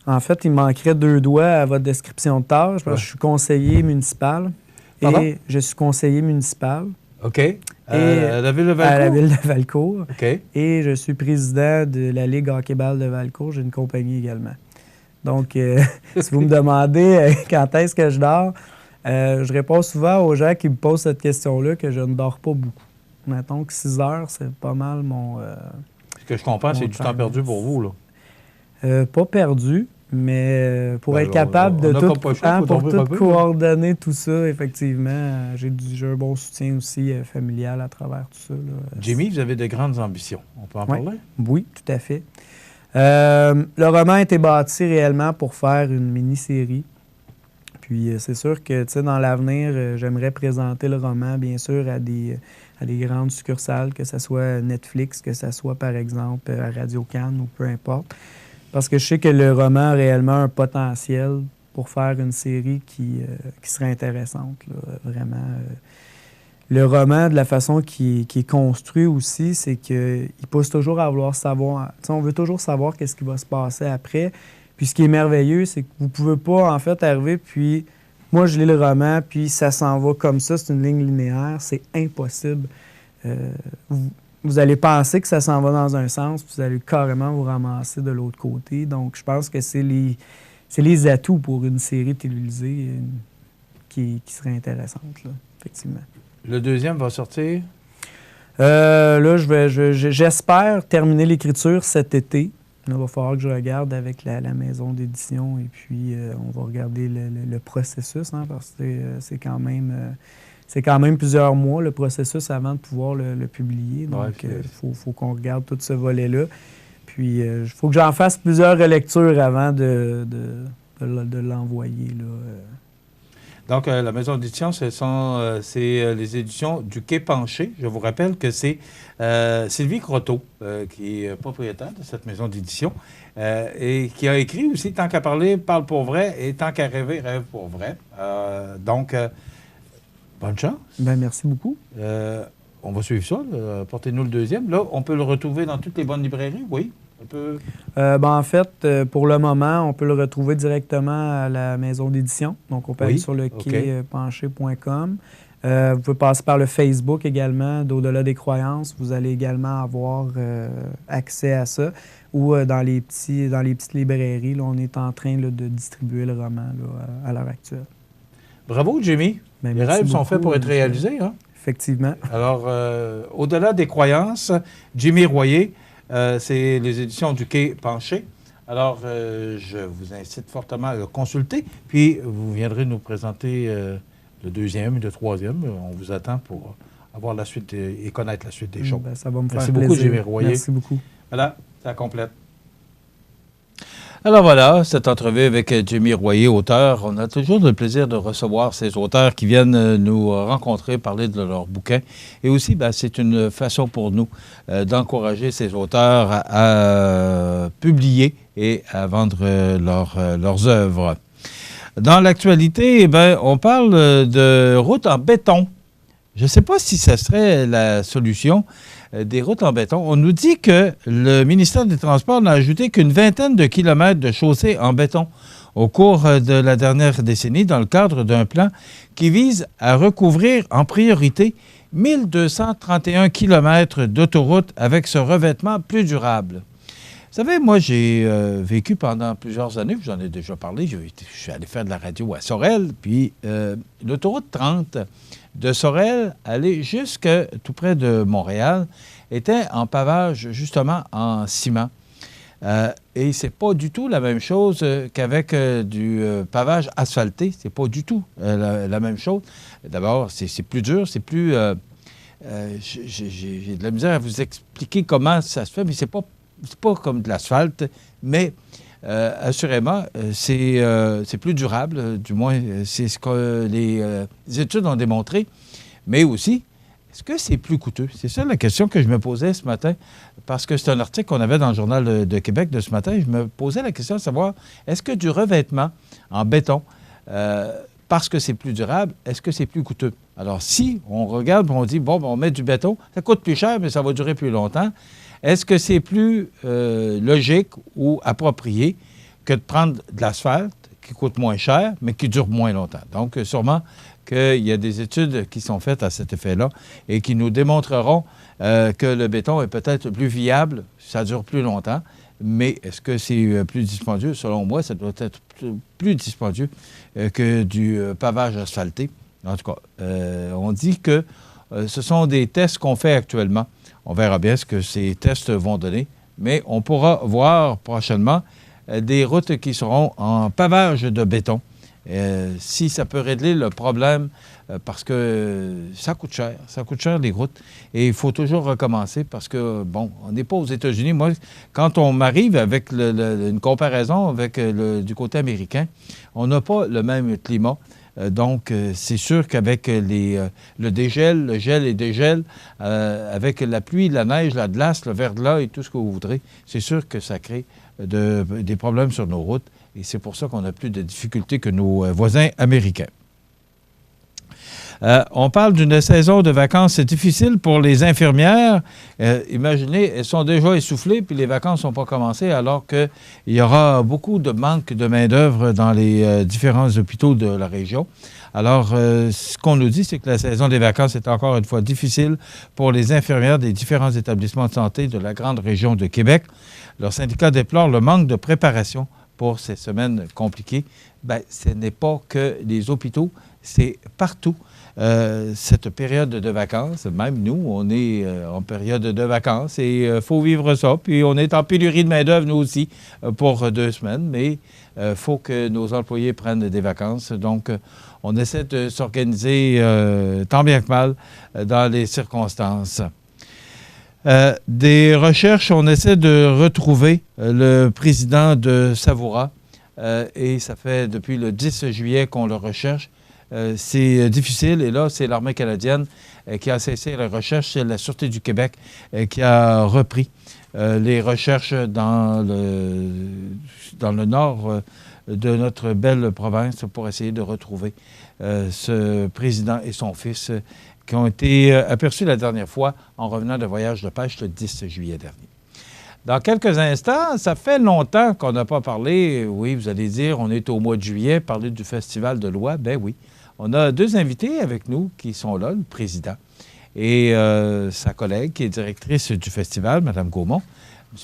En fait, il manquerait 2 doigts à votre description de tâche. Parce que je suis conseiller municipal. Pardon? Et je suis conseiller municipal. OK. À la ville de Valcourt? À la ville de Valcourt. OK. Et je suis président de la Ligue hockey-ball de Valcourt. J'ai une compagnie également. Donc, si vous me demandez quand est-ce que je dors, je réponds souvent aux gens qui me posent cette question-là que je ne dors pas beaucoup. Mettons que 6 heures, c'est pas mal mon... Ce que je comprends, c'est du temps perdu pour vous, là. Pas perdu, mais pour être capable de tout coordonner tout ça, effectivement, j'ai un bon soutien aussi familial à travers tout ça. Là. Jimmy, vous avez de grandes ambitions. On peut en parler? Oui, tout à fait. Le roman a été bâti réellement pour faire une mini-série. Puis c'est sûr que, tu sais, dans l'avenir, j'aimerais présenter le roman, bien sûr, à des grandes succursales, que ce soit Netflix, que ce soit, par exemple, à Radio-Can ou peu importe. Parce que je sais que le roman a réellement un potentiel pour faire une série qui serait intéressante, là, vraiment. Le roman, de la façon qui est construit aussi, c'est qu'il pousse toujours à vouloir savoir. Tu sais, on veut toujours savoir qu'est-ce qui va se passer après. Puis ce qui est merveilleux, c'est que vous ne pouvez pas, en fait, arriver, puis moi, je lis le roman, puis ça s'en va comme ça, c'est une ligne linéaire, c'est impossible. Vous allez penser que ça s'en va dans un sens, puis vous allez carrément vous ramasser de l'autre côté. Donc, je pense que c'est les atouts pour une série télévisée qui serait intéressante, là, effectivement. Le deuxième va sortir? Là, j'espère terminer l'écriture cet été. Là, il va falloir que je regarde avec la maison d'édition et puis on va regarder le processus, hein, parce que c'est quand même plusieurs mois, le processus, avant de pouvoir le publier. Donc, il faut qu'on regarde tout ce volet-là. Puis, il faut que j'en fasse plusieurs relectures avant de l'envoyer, là. Donc, la maison d'édition, c'est les éditions du Quai Penché. Je vous rappelle que c'est Sylvie Croteau qui est propriétaire de cette maison d'édition et qui a écrit aussi « Tant qu'à parler, parle pour vrai et tant qu'à rêver, rêve pour vrai ». Donc, bonne chance. Bien, merci beaucoup. On va suivre ça. Portez-nous le deuxième. Là, on peut le retrouver dans toutes les bonnes librairies, oui? En fait, pour le moment, on peut le retrouver directement à la maison d'édition. Donc, on peut aller sur le quaipenché.com. Vous pouvez passer par le Facebook également, d'Au-delà des croyances. Vous allez également avoir accès à ça. Ou dans les petites librairies, là, on est en train là, de distribuer le roman là, à l'heure actuelle. Bravo, Jimmy. Bien, les rêves sont faits pour être réalisés. Hein? Effectivement. Alors, Au-delà des croyances, Jimmy Royer. C'est les éditions du Quai Penché. Alors, je vous incite fortement à le consulter. Puis, vous viendrez nous présenter le deuxième et le troisième. On vous attend pour avoir la suite et connaître la suite des choses. Ça va me faire plaisir. Merci beaucoup, Jimmy Royer. Merci beaucoup. Voilà, ça complète. Alors voilà, cette entrevue avec Jimmy Royer, auteur. On a toujours le plaisir de recevoir ces auteurs qui viennent nous rencontrer, parler de leurs bouquins. Et aussi, c'est une façon pour nous d'encourager ces auteurs à publier et à vendre leurs œuvres. Dans l'actualité, on parle de routes en béton. Je ne sais pas si ça serait la solution, des routes en béton. On nous dit que le ministère des Transports n'a ajouté qu'une vingtaine de kilomètres de chaussées en béton au cours de la dernière décennie dans le cadre d'un plan qui vise à recouvrir en priorité 1231 kilomètres d'autoroutes avec ce revêtement plus durable. Vous savez, moi, j'ai vécu pendant plusieurs années, j'en ai déjà parlé, je suis allé faire de la radio à Sorel, puis l'autoroute 30 de Sorel, aller jusque tout près de Montréal, était en pavage, justement, en ciment. Et c'est pas du tout la même chose qu'avec du pavage asphalté. C'est pas du tout la même chose. D'abord, c'est plus dur, c'est plus... j'ai de la misère à vous expliquer comment ça se fait, mais c'est pas comme de l'asphalte, mais assurément, c'est plus durable, du moins, c'est ce que les études ont démontré. Mais aussi, est-ce que c'est plus coûteux? C'est ça la question que je me posais ce matin, parce que c'est un article qu'on avait dans le Journal de Québec de ce matin. Je me posais la question de savoir, est-ce que du revêtement en béton, parce que c'est plus durable, est-ce que c'est plus coûteux? Alors, si on regarde, on dit, bon, on met du béton, ça coûte plus cher, mais ça va durer plus longtemps. Est-ce que c'est plus logique ou approprié que de prendre de l'asphalte qui coûte moins cher, mais qui dure moins longtemps? Donc, sûrement qu'il y a des études qui sont faites à cet effet-là et qui nous démontreront que le béton est peut-être plus viable, ça dure plus longtemps, Mais est-ce que c'est plus dispendieux? Selon moi, ça doit être plus dispendieux que du pavage asphalté. En tout cas, on dit que ce sont des tests qu'on fait actuellement. On verra bien ce que ces tests vont donner, mais on pourra voir prochainement des routes qui seront en pavage de béton. Si ça peut régler le problème, parce que ça coûte cher les routes, et il faut toujours recommencer parce que, bon, on n'est pas aux États-Unis. Moi, quand on m'arrive avec une comparaison avec du côté américain, on n'a pas le même climat. Donc, c'est sûr qu'avec le dégel, le gel et dégel, avec la pluie, la neige, la glace, le verglas et tout ce que vous voudrez, c'est sûr que ça crée des problèmes sur nos routes. Et c'est pour ça qu'on a plus de difficultés que nos voisins américains. On parle d'une saison de vacances difficile pour les infirmières. Imaginez, elles sont déjà essoufflées, puis les vacances n'ont pas commencé, alors qu'il y aura beaucoup de manque de main-d'œuvre dans les différents hôpitaux de la région. Alors, ce qu'on nous dit, c'est que la saison des vacances est encore une fois difficile pour les infirmières des différents établissements de santé de la grande région de Québec. Leur syndicat déplore le manque de préparation pour ces semaines compliquées. Bien, ce n'est pas que les hôpitaux, c'est partout. Cette période de vacances, même nous, on est en période de vacances et il faut vivre ça. Puis on est en pénurie de main-d'œuvre, nous aussi, pour 2 semaines, mais il faut que nos employés prennent des vacances. Donc, on essaie de s'organiser tant bien que mal dans les circonstances. Des recherches, on essaie de retrouver le président de Savoura et ça fait depuis le 10 juillet qu'on le recherche. C'est difficile et là, c'est l'Armée canadienne qui a cessé les recherches. C'est la Sûreté du Québec qui a repris les recherches dans le nord de notre belle province pour essayer de retrouver ce président et son fils qui ont été aperçus la dernière fois en revenant de voyage de pêche le 10 juillet dernier. Dans quelques instants, ça fait longtemps qu'on n'a pas parlé. Oui, vous allez dire, on est au mois de juillet, parler du Festival de l'Oie. Ben oui. On a 2 invités avec nous qui sont là, le président et sa collègue qui est directrice du festival, Mme Gaumont.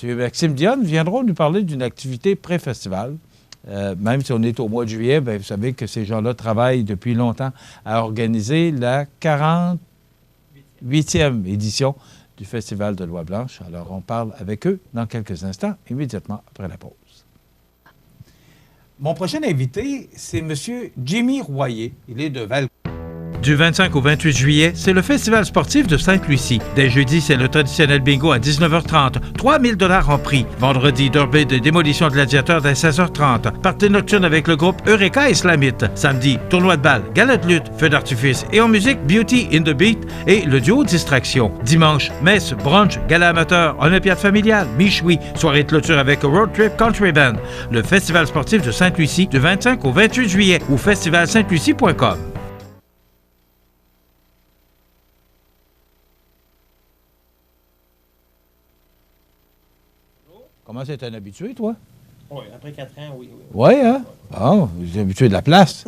M. Maxime Dionne viendront nous parler d'une activité pré-festival. Même si on est au mois de juillet, bien, vous savez que ces gens-là travaillent depuis longtemps à organiser la 48e édition du Festival de l'Oie-Blanche. Alors, on parle avec eux dans quelques instants, immédiatement après la pause. Mon prochain invité, c'est M. Jimmy Royer. Il est de Val. Du 25 au 28 juillet, c'est le Festival sportif de Sainte-Lucie. Dès jeudi, c'est le traditionnel bingo à 19h30. 3 000 $ en prix. Vendredi, derby de démolition de gladiateurs dès 16h30. Partie nocturne avec le groupe Eureka Islamite. Samedi, tournoi de balle, gala de lutte, feu d'artifice et en musique, Beauty in the Beat et le duo Distraction. Dimanche, messe, brunch, gala amateur, olympiade familiale, michoui, soirée de clôture avec Road Trip Country Band. Le Festival sportif de Sainte-Lucie du 25 au 28 juillet ou festivalsaintlucie.com. Comment c'est un habitué, toi? Oui, après 4 ans, oui. Oui, hein? Ah, vous êtes habitué de la place.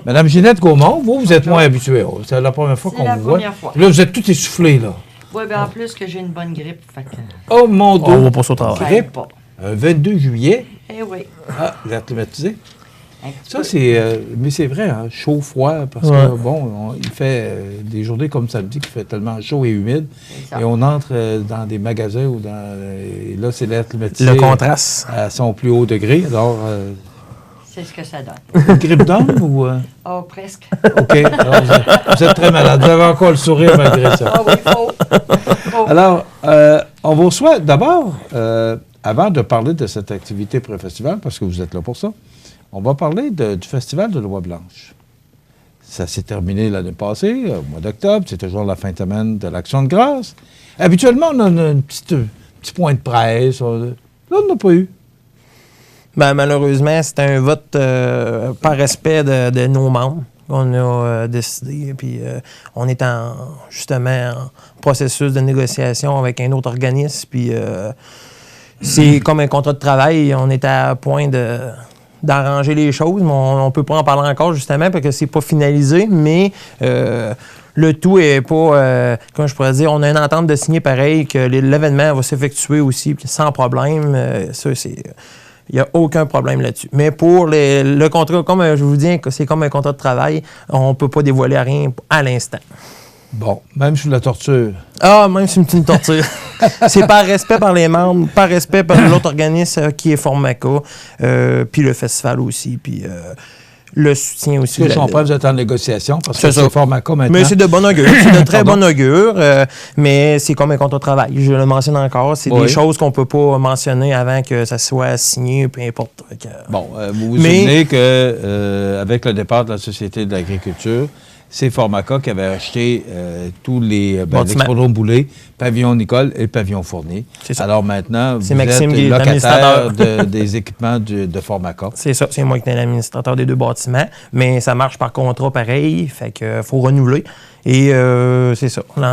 Madame Ginette Gaumont, vous êtes moins habituée. Oh, c'est la première fois qu'on vous voit. Fois. Là, vous êtes tout essoufflé, là. Oui, bien en plus que j'ai une bonne grippe. Fait que... Oh, mon Dieu! On va pas sauter. Grippe. Un 22 juillet. Eh oui. Ah, vous êtes climatisé? Ça, c'est... mais c'est vrai, hein, chaud, froid, parce que, bon, il fait des journées comme samedi qui fait tellement chaud et humide, et on entre dans des magasins ou et là, c'est l'air climatisé. Le contraste. À son plus haut degré, alors... c'est ce que ça donne. Une grippe d'homme ou... Oh, presque. OK. Alors, vous êtes très malade. Vous avez encore le sourire malgré ça. Ah oui, faux. Alors, on vous souhaite d'abord, avant de parler de cette activité pré-festival, parce que vous êtes là pour ça, on va parler du Festival de l'Oie-Blanche. Ça s'est terminé l'année passée, au mois d'octobre. C'est toujours la fin de semaine de l'Action de grâce. Habituellement, on a un petit point de presse. Là, on n'a pas eu. Ben, malheureusement, c'est un vote par respect de nos membres qu'on a décidé. Puis on est justement en processus de négociation avec un autre organisme. Puis c'est comme un contrat de travail. On est à point d'arranger les choses, mais on ne peut pas en parler encore, justement, parce que c'est pas finalisé, mais le tout est pas, comment je pourrais dire, on a une entente de signer pareil, que l'événement va s'effectuer aussi sans problème. Ça, c'est... Il n'y a aucun problème là-dessus. Mais pour le contrat, comme je vous dis, c'est comme un contrat de travail, on ne peut pas dévoiler rien à l'instant. Bon, même sous la torture. Ah, même sous une torture. C'est par respect par les membres, par respect par l'autre organisme qui est Formaca, puis le festival aussi, puis le soutien aussi. Ils sont prêts, vous êtes en négociation, parce que c'est Formaca maintenant. Mais c'est de bon augure, c'est de très bon augure, mais c'est comme un contrat de travail. Je le mentionne encore, c'est des choses qu'on ne peut pas mentionner avant que ça soit signé, peu importe. Bon, vous vous souvenez qu'avec le départ de la Société de l'agriculture, c'est Formaca qui avait acheté tous les l'Expodrome Boulay, Pavillon Nicole et le Pavillon Fournier. Alors maintenant, vous êtes locataire des équipements de Formaca. C'est ça, c'est moi qui suis l'administrateur des deux bâtiments, mais ça marche par contrat pareil, fait qu'il faut renouveler. Et c'est ça, on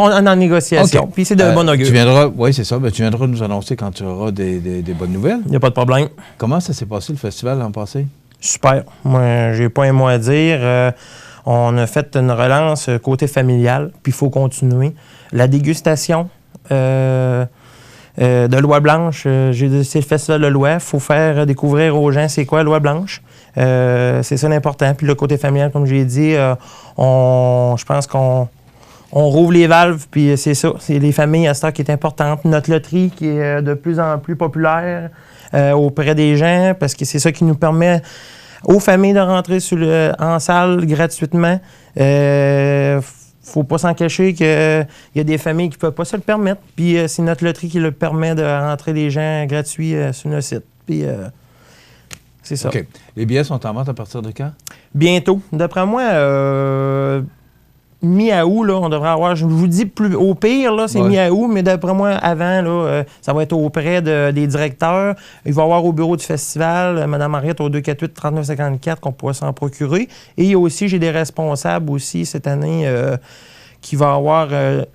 est en négociation, puis c'est de bon augure. Oui, c'est ça, tu viendras nous annoncer quand tu auras des bonnes nouvelles. Il n'y a pas de problème. Comment ça s'est passé le festival l'an passé? Super. Moi, j'ai pas un mot à dire. On a fait une relance côté familial, puis il faut continuer. La dégustation de Loi Blanche, c'est le festival de Loi. Il faut faire découvrir aux gens c'est quoi Loi Blanche. C'est ça l'important. Puis le côté familial, comme j'ai dit, je pense qu'on rouvre les valves, puis c'est ça. C'est les familles à ce temps qui est importante. Notre loterie qui est de plus en plus populaire auprès des gens, parce que c'est ça qui nous permet aux familles de rentrer en salle gratuitement. Faut pas s'en cacher qu'il y a des familles qui ne peuvent pas se le permettre. Puis c'est notre loterie qui le permet de rentrer les gens gratuits sur le site. Puis c'est ça. OK. Les billets sont en vente à partir de quand? Bientôt. D'après moi, mi-août, là, on devrait avoir, je vous dis au pire, là, c'est mi-août, mais d'après moi, avant, là, ça va être auprès des directeurs. Il va y avoir au bureau du festival, Mme Henriette au 248-3954, qu'on pourra s'en procurer. Et il y a aussi, j'ai des responsables aussi cette année qui va avoir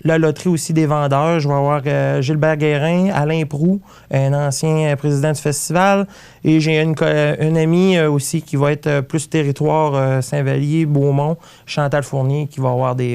la loterie aussi des vendeurs. Je vais avoir Gilbert Guérin, Alain Proux, un ancien président du festival. Et j'ai une amie aussi qui va être plus territoire Saint-Vallier, Beaumont, Chantal Fournier, qui va avoir des...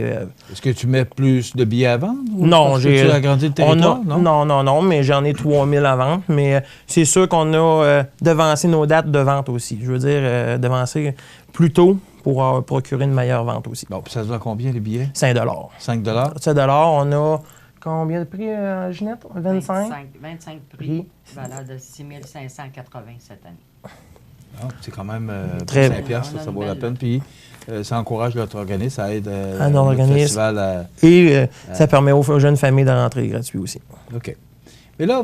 Est-ce que tu mets plus de billets à vendre? Non, j'ai... Tu as agrandi le territoire, non? Non, mais j'en ai 3000 à vendre. Mais c'est sûr qu'on a devancé nos dates de vente aussi. Je veux dire, devancé plus tôt pour procurer une meilleure vente aussi. Bon, puis ça se doit combien, les billets? 5 5 $. On a combien de prix, Ginette? 25? 25 prix, valeur de 6 580 cette année. Ah, c'est quand même très 5 piastres, ça vaut la peine. Puis ça encourage notre organisme, ça aide notre festival à... Et ça permet aux jeunes familles de rentrer gratuit aussi. OK. Mais là,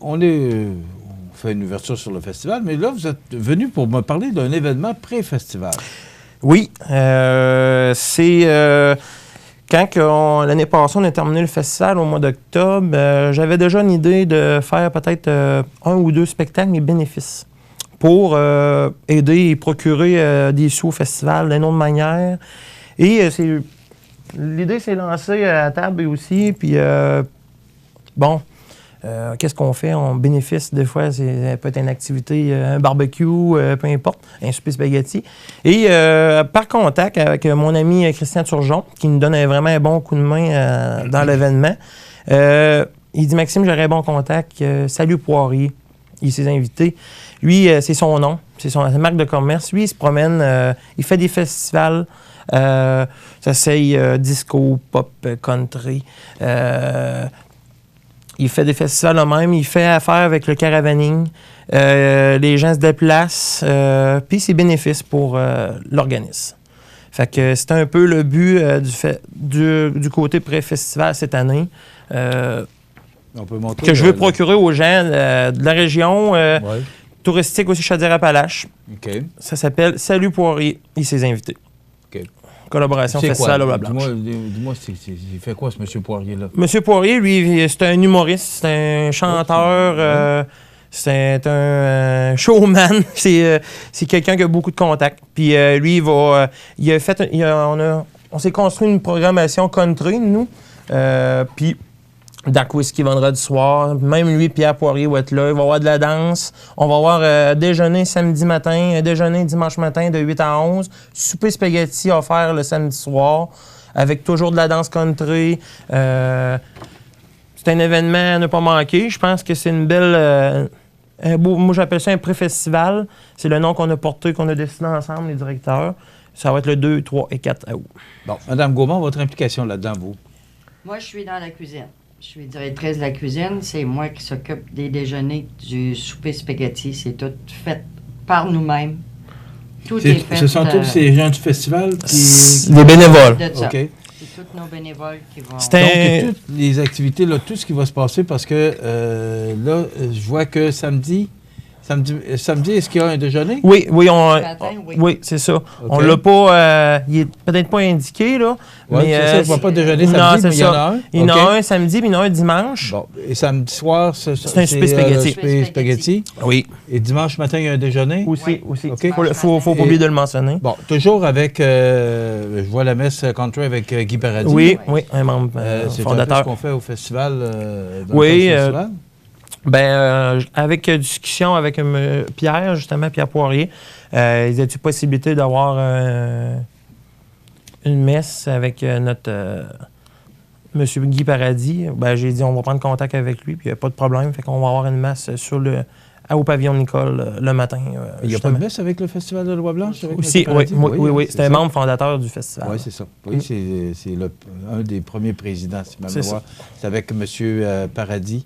on fait une ouverture sur le festival, mais là, vous êtes venu pour me parler d'un événement pré-festival. Oui, c'est quand l'année passée, on a terminé le festival au mois d'octobre, j'avais déjà une idée de faire peut-être 1 ou 2 spectacles, mais bénéfices, pour aider et procurer des sous au festival d'une autre manière. Et l'idée s'est lancée à table aussi, puis qu'est-ce qu'on fait? On bénéficie des fois, ça peut être une activité, un barbecue, peu importe, un souper spaghetti. Et par contact avec mon ami Christian Turgeon, qui nous donne vraiment un bon coup de main dans l'événement, il dit « Maxime, j'aurais un bon contact. Salut Poirier. » Il s'est invité. Lui, c'est son nom, c'est sa marque de commerce. Lui, il se promène, il fait des festivals. Ça essaye disco, pop, country. Il fait des festivals eux-mêmes, il fait affaire avec le caravaning. Les gens se déplacent, puis c'est bénéfice pour l'organisme. Fait que c'est un peu le but du côté pré-festival cette année. On peut montrer que je veux procurer aux gens de la région, touristique aussi, Chaudière-Appalaches. Okay. Ça s'appelle Salut Poirier et ses invités. Okay. Collaboration festival Loi Blanche. Dis-moi, il fait quoi, ce M. Poirier-là? M. Poirier, lui, c'est un humoriste, c'est un chanteur, c'est un showman. C'est quelqu'un qui a beaucoup de contacts. Puis lui, on s'est construit une programmation country, nous. Puis Dark Whisky vendredi soir. Même lui, Pierre Poirier, va être là. Il va y avoir de la danse. On va avoir déjeuner samedi matin, déjeuner dimanche matin de 8 à 11. Souper spaghetti offert le samedi soir avec toujours de la danse country. C'est un événement à ne pas manquer. Je pense que c'est une belle... moi, j'appelle ça un pré-festival. C'est le nom qu'on a porté, qu'on a décidé ensemble, les directeurs. Ça va être le 2, 3 et 4 août. Bon, Mme Gaumont, votre implication là-dedans, vous? Moi, je suis dans la cuisine. Je suis directrice de la cuisine. C'est moi qui s'occupe des déjeuners, du souper spaghetti. C'est tout fait par nous-mêmes. Tout est fait. Ce sont tous ces gens du festival qui... Des bénévoles. OK. C'est tous nos bénévoles qui vont... Donc, toutes les activités, là, tout ce qui va se passer, parce que là, je vois que samedi, est-ce qu'il y a un déjeuner? Oui, oui, c'est ça. Okay. On l'a pas... il est peut-être pas indiqué, là. Oui, mais c'est ça, je ne vois pas déjeuner samedi, mais il y en a un. Il y en a un samedi, puis il y en a un dimanche. Bon, et samedi soir, c'est un souper spaghetti. Souper spaghetti. Oui. Et dimanche matin, il y a un déjeuner? Aussi. Okay. Faut pas oublier de le mentionner. Bon, toujours avec... je vois la messe country avec Guy Paradis. Oui, un membre c'est fondateur. C'est un peu ce qu'on fait au festival. Avec discussion avec Pierre, justement, Pierre Poirier, il y a-t-il possibilité d'avoir une messe avec notre M. Guy Paradis? J'ai dit, on va prendre contact avec lui, puis il n'y a pas de problème. Fait qu'on va avoir une messe au pavillon Nicole le matin. Il n'y a pas de messe avec le Festival de Loi-Blanche? Oui. C'est un membre fondateur du festival. Oui, c'est ça. Oui, c'est un des premiers présidents, si ma mémoire. C'est avec M. Paradis.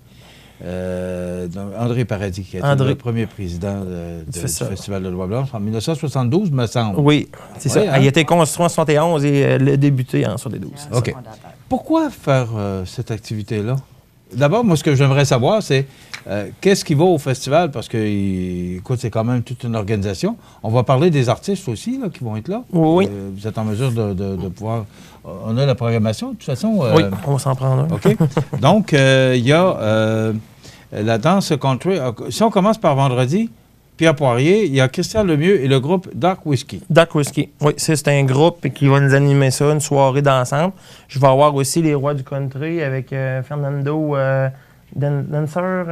André Paradis, qui a été le premier président du Festival de Loi-Blanche en 1972, me semble. Oui, c'est ça. Hein? Il a été construit en 1971 et elle a débuté en 1972. OK. Pourquoi faire cette activité-là? D'abord, moi, ce que j'aimerais savoir, c'est qu'est-ce qui va au festival? Parce que, écoute, c'est quand même toute une organisation. On va parler des artistes aussi là, qui vont être là. Oui. Vous êtes en mesure de pouvoir... On a la programmation, de toute façon. Oui, on va s'en prendre un. OK. Donc, il y a la danse country. Si on commence par vendredi, Pierre Poirier, il y a Christian Lemieux et le groupe Dark Whisky. Dark Whisky, oui. C'est un groupe qui va nous animer ça, une soirée d'ensemble. Je vais avoir aussi les Rois du Country avec Fernando Dancer,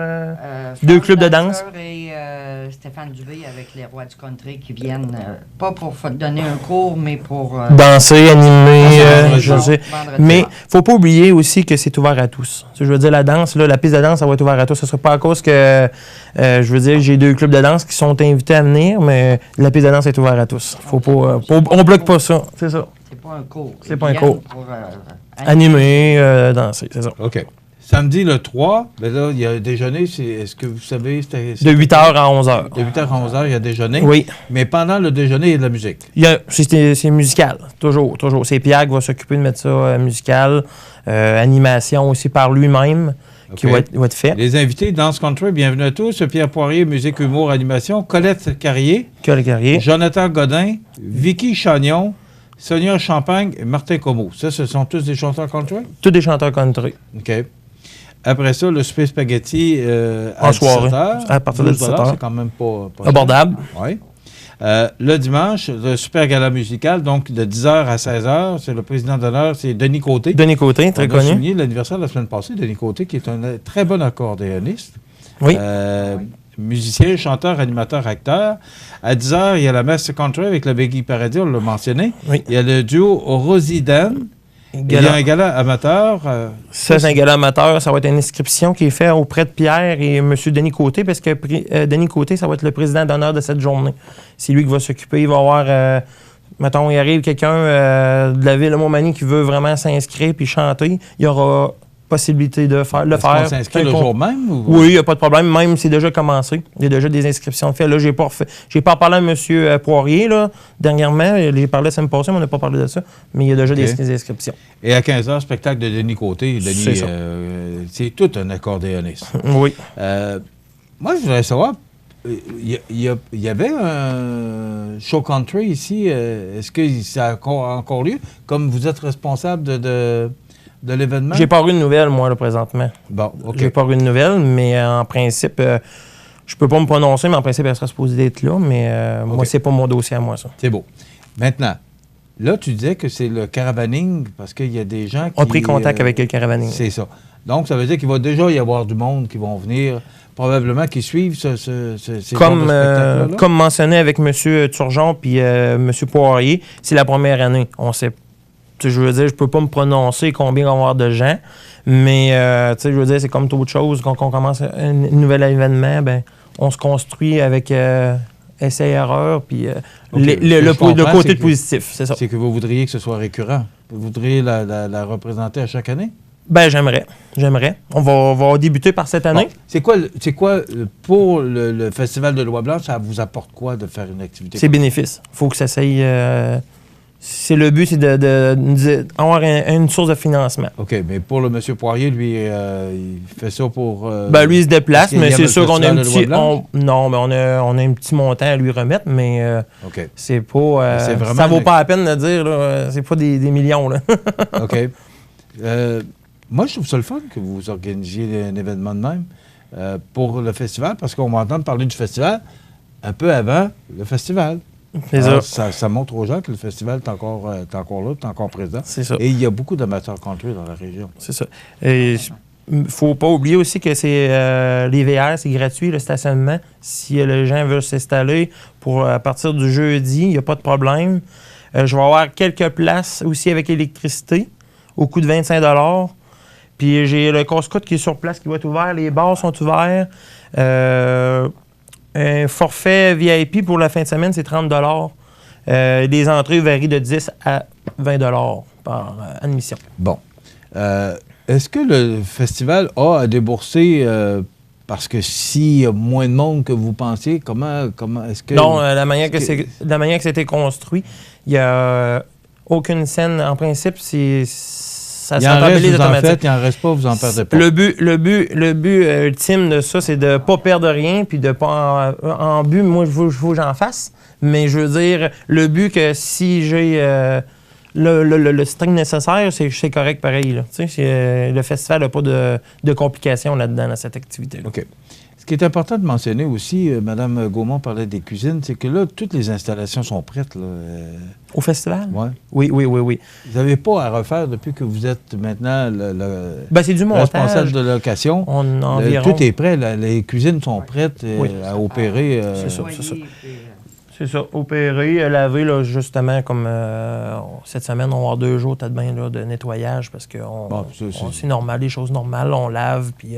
deux clubs de danse. Et Stéphane Dubé avec les Rois du Country qui viennent, pas pour donner un cours, mais pour... danser, animer, je sais. Mais il ne faut pas oublier aussi que c'est ouvert à tous. Je veux dire, la danse, là, la piste de danse, ça va être ouvert à tous. Ce ne sera pas à cause que, je veux dire, j'ai 2 clubs de danse qui sont invités à venir, mais la piste de danse est ouverte à tous. Faut pas, on ne bloque pas ça, c'est ça. C'est pas un cours. C'est pas un cours. Pour, animer, danser, c'est ça. OK. Samedi, le 3, ben là, il y a un déjeuner. Est-ce que vous savez... De 8h à 11h. De 8h à 11h, il y a déjeuner. Oui. Mais pendant le déjeuner, il y a de la musique. C'est musical, toujours. C'est Pierre qui va s'occuper de mettre ça musical. Animation aussi par lui-même, qui va être fait. Les invités, Danse Country, bienvenue à tous. Pierre Poirier, musique, humour, animation. Colette Carrier. Jonathan Godin. Vicky Chagnon. Sonia Champagne et Martin Comeau. Ça, ce sont tous des chanteurs country? Tous des chanteurs country. OK. Après ça, le souper spaghetti en soirée, 17h. à partir de 17h. C'est quand même pas abordable. Oui. Le dimanche, le super gala musical, donc de 10h à 16h. C'est le président d'honneur, c'est Denis Côté. Denis Côté, très connu. On a souligné l'anniversaire de la semaine passée, Denis Côté, qui est un très bon accordéoniste. Oui. Musicien, chanteur, animateur, acteur. À 10h, il y a la messe country avec le Guy Paradis, on l'a mentionné. Oui. Il y a le duo Rosie-Dan. Il y a un gala amateur. Ça, c'est un gala amateur. Ça va être une inscription qui est faite auprès de Pierre et M. Denis Côté, parce que Denis Côté, ça va être le président d'honneur de cette journée. C'est lui qui va s'occuper. Il va y avoir, mettons, il arrive quelqu'un de la ville de Montmagny qui veut vraiment s'inscrire puis chanter. Il y aura possibilité de le faire. On s'inscrit le jour même? Ou... Oui, il n'y a pas de problème. Même, c'est déjà commencé. Il y a déjà des inscriptions faites. Là, j'ai pas parlé à M. Poirier, là, dernièrement. J'ai parlé la semaine passée, mais on n'a pas parlé de ça. Mais il y a déjà des inscriptions. Et à 15h, spectacle de Denis Côté. Denis, c'est tout un accordéoniste. Oui. Moi, je voudrais savoir, il y avait un show country ici. Est-ce que ça a encore lieu? Comme vous êtes responsable de l'événement? J'ai pas eu de nouvelles, moi, là, présentement. Bon, OK. J'ai pas eu de nouvelles, mais en principe, je peux pas me prononcer, mais en principe, elle sera supposée d'être là. Mais moi, c'est pas mon dossier à moi, ça. C'est beau. Maintenant, Là, tu disais que c'est le caravaning, parce qu'il y a des gens qui... On a pris contact avec le caravaning. C'est ça. Donc, ça veut dire qu'il va déjà y avoir du monde qui vont venir, probablement qui suivent ces genres de spectacles-là. Comme mentionné avec M. Turgeon puis M. Poirier, c'est la première année. On sait, je veux dire, je peux pas me prononcer combien il va y avoir de gens, mais je veux dire, c'est comme toute chose. Quand on commence un nouvel événement, ben, on se construit avec essai-erreur, puis le côté positif, c'est ça. C'est que vous voudriez que ce soit récurrent. Vous voudriez la représenter à chaque année? Ben, j'aimerais. On va débuter par cette année. Bon. C'est quoi pour le Festival de Loi Blanche, ça vous apporte quoi de faire une activité? C'est bénéfice. Il faut que ça s'aille... c'est le but, c'est d'avoir une source de financement. OK, mais pour le M. Poirier, lui, il fait ça pour... lui, il se déplace, mais c'est sûr qu'on a un petit... Non, mais on a un petit montant à lui remettre, mais c'est pas... ça vaut pas la peine de dire, là, c'est pas des millions, là. OK. Moi, je trouve ça le fun que vous organisiez un événement de même pour le festival, parce qu'on va entendre parler du festival un peu avant le festival. Alors, ça montre aux gens que le festival est encore là, est encore présent. C'est ça. Et il y a beaucoup d'amateurs country dans la région. C'est ça. Et il ne faut pas oublier aussi que c'est les VR, c'est gratuit, le stationnement. Si les gens veulent s'installer à partir du jeudi, il n'y a pas de problème. Je vais avoir quelques places aussi avec électricité au coût de 25 $. Puis j'ai le casse-croûte qui est sur place qui va être ouvert. Les bars sont ouverts. Un forfait VIP pour la fin de semaine, c'est 30 $. Les entrées varient de 10 à 20 $ par admission. Bon. Est-ce que le festival a à débourser parce que s'il y a moins de monde que vous pensiez, comment est-ce que... Non, la manière que c'était construit, il n'y a aucune scène. En principe, ça se rentabilise automatiquement. Il en reste pas, vous en perdez pas. Le but ultime de ça, c'est de ne pas perdre rien, puis de pas en but, moi, je veux que j'en fasse. Mais je veux dire, le but que si j'ai le string nécessaire, c'est correct pareil. Là. Le festival n'a pas de complications là-dedans, dans cette activité. OK. Ce qui est important de mentionner aussi, Mme Gaumont parlait des cuisines, c'est que là, toutes les installations sont prêtes. Là, Au festival? Ouais. Oui. Vous n'avez pas à refaire depuis que vous êtes maintenant c'est du montage. Responsable de location. Tout est prêt. Les cuisines sont prêtes à opérer. C'est ça. C'est ça. Opérer, laver, là, justement, comme cette semaine, on va avoir 2 jours, peut-être bien, là, de nettoyage, parce que c'est normal, les choses normales, on lave, puis,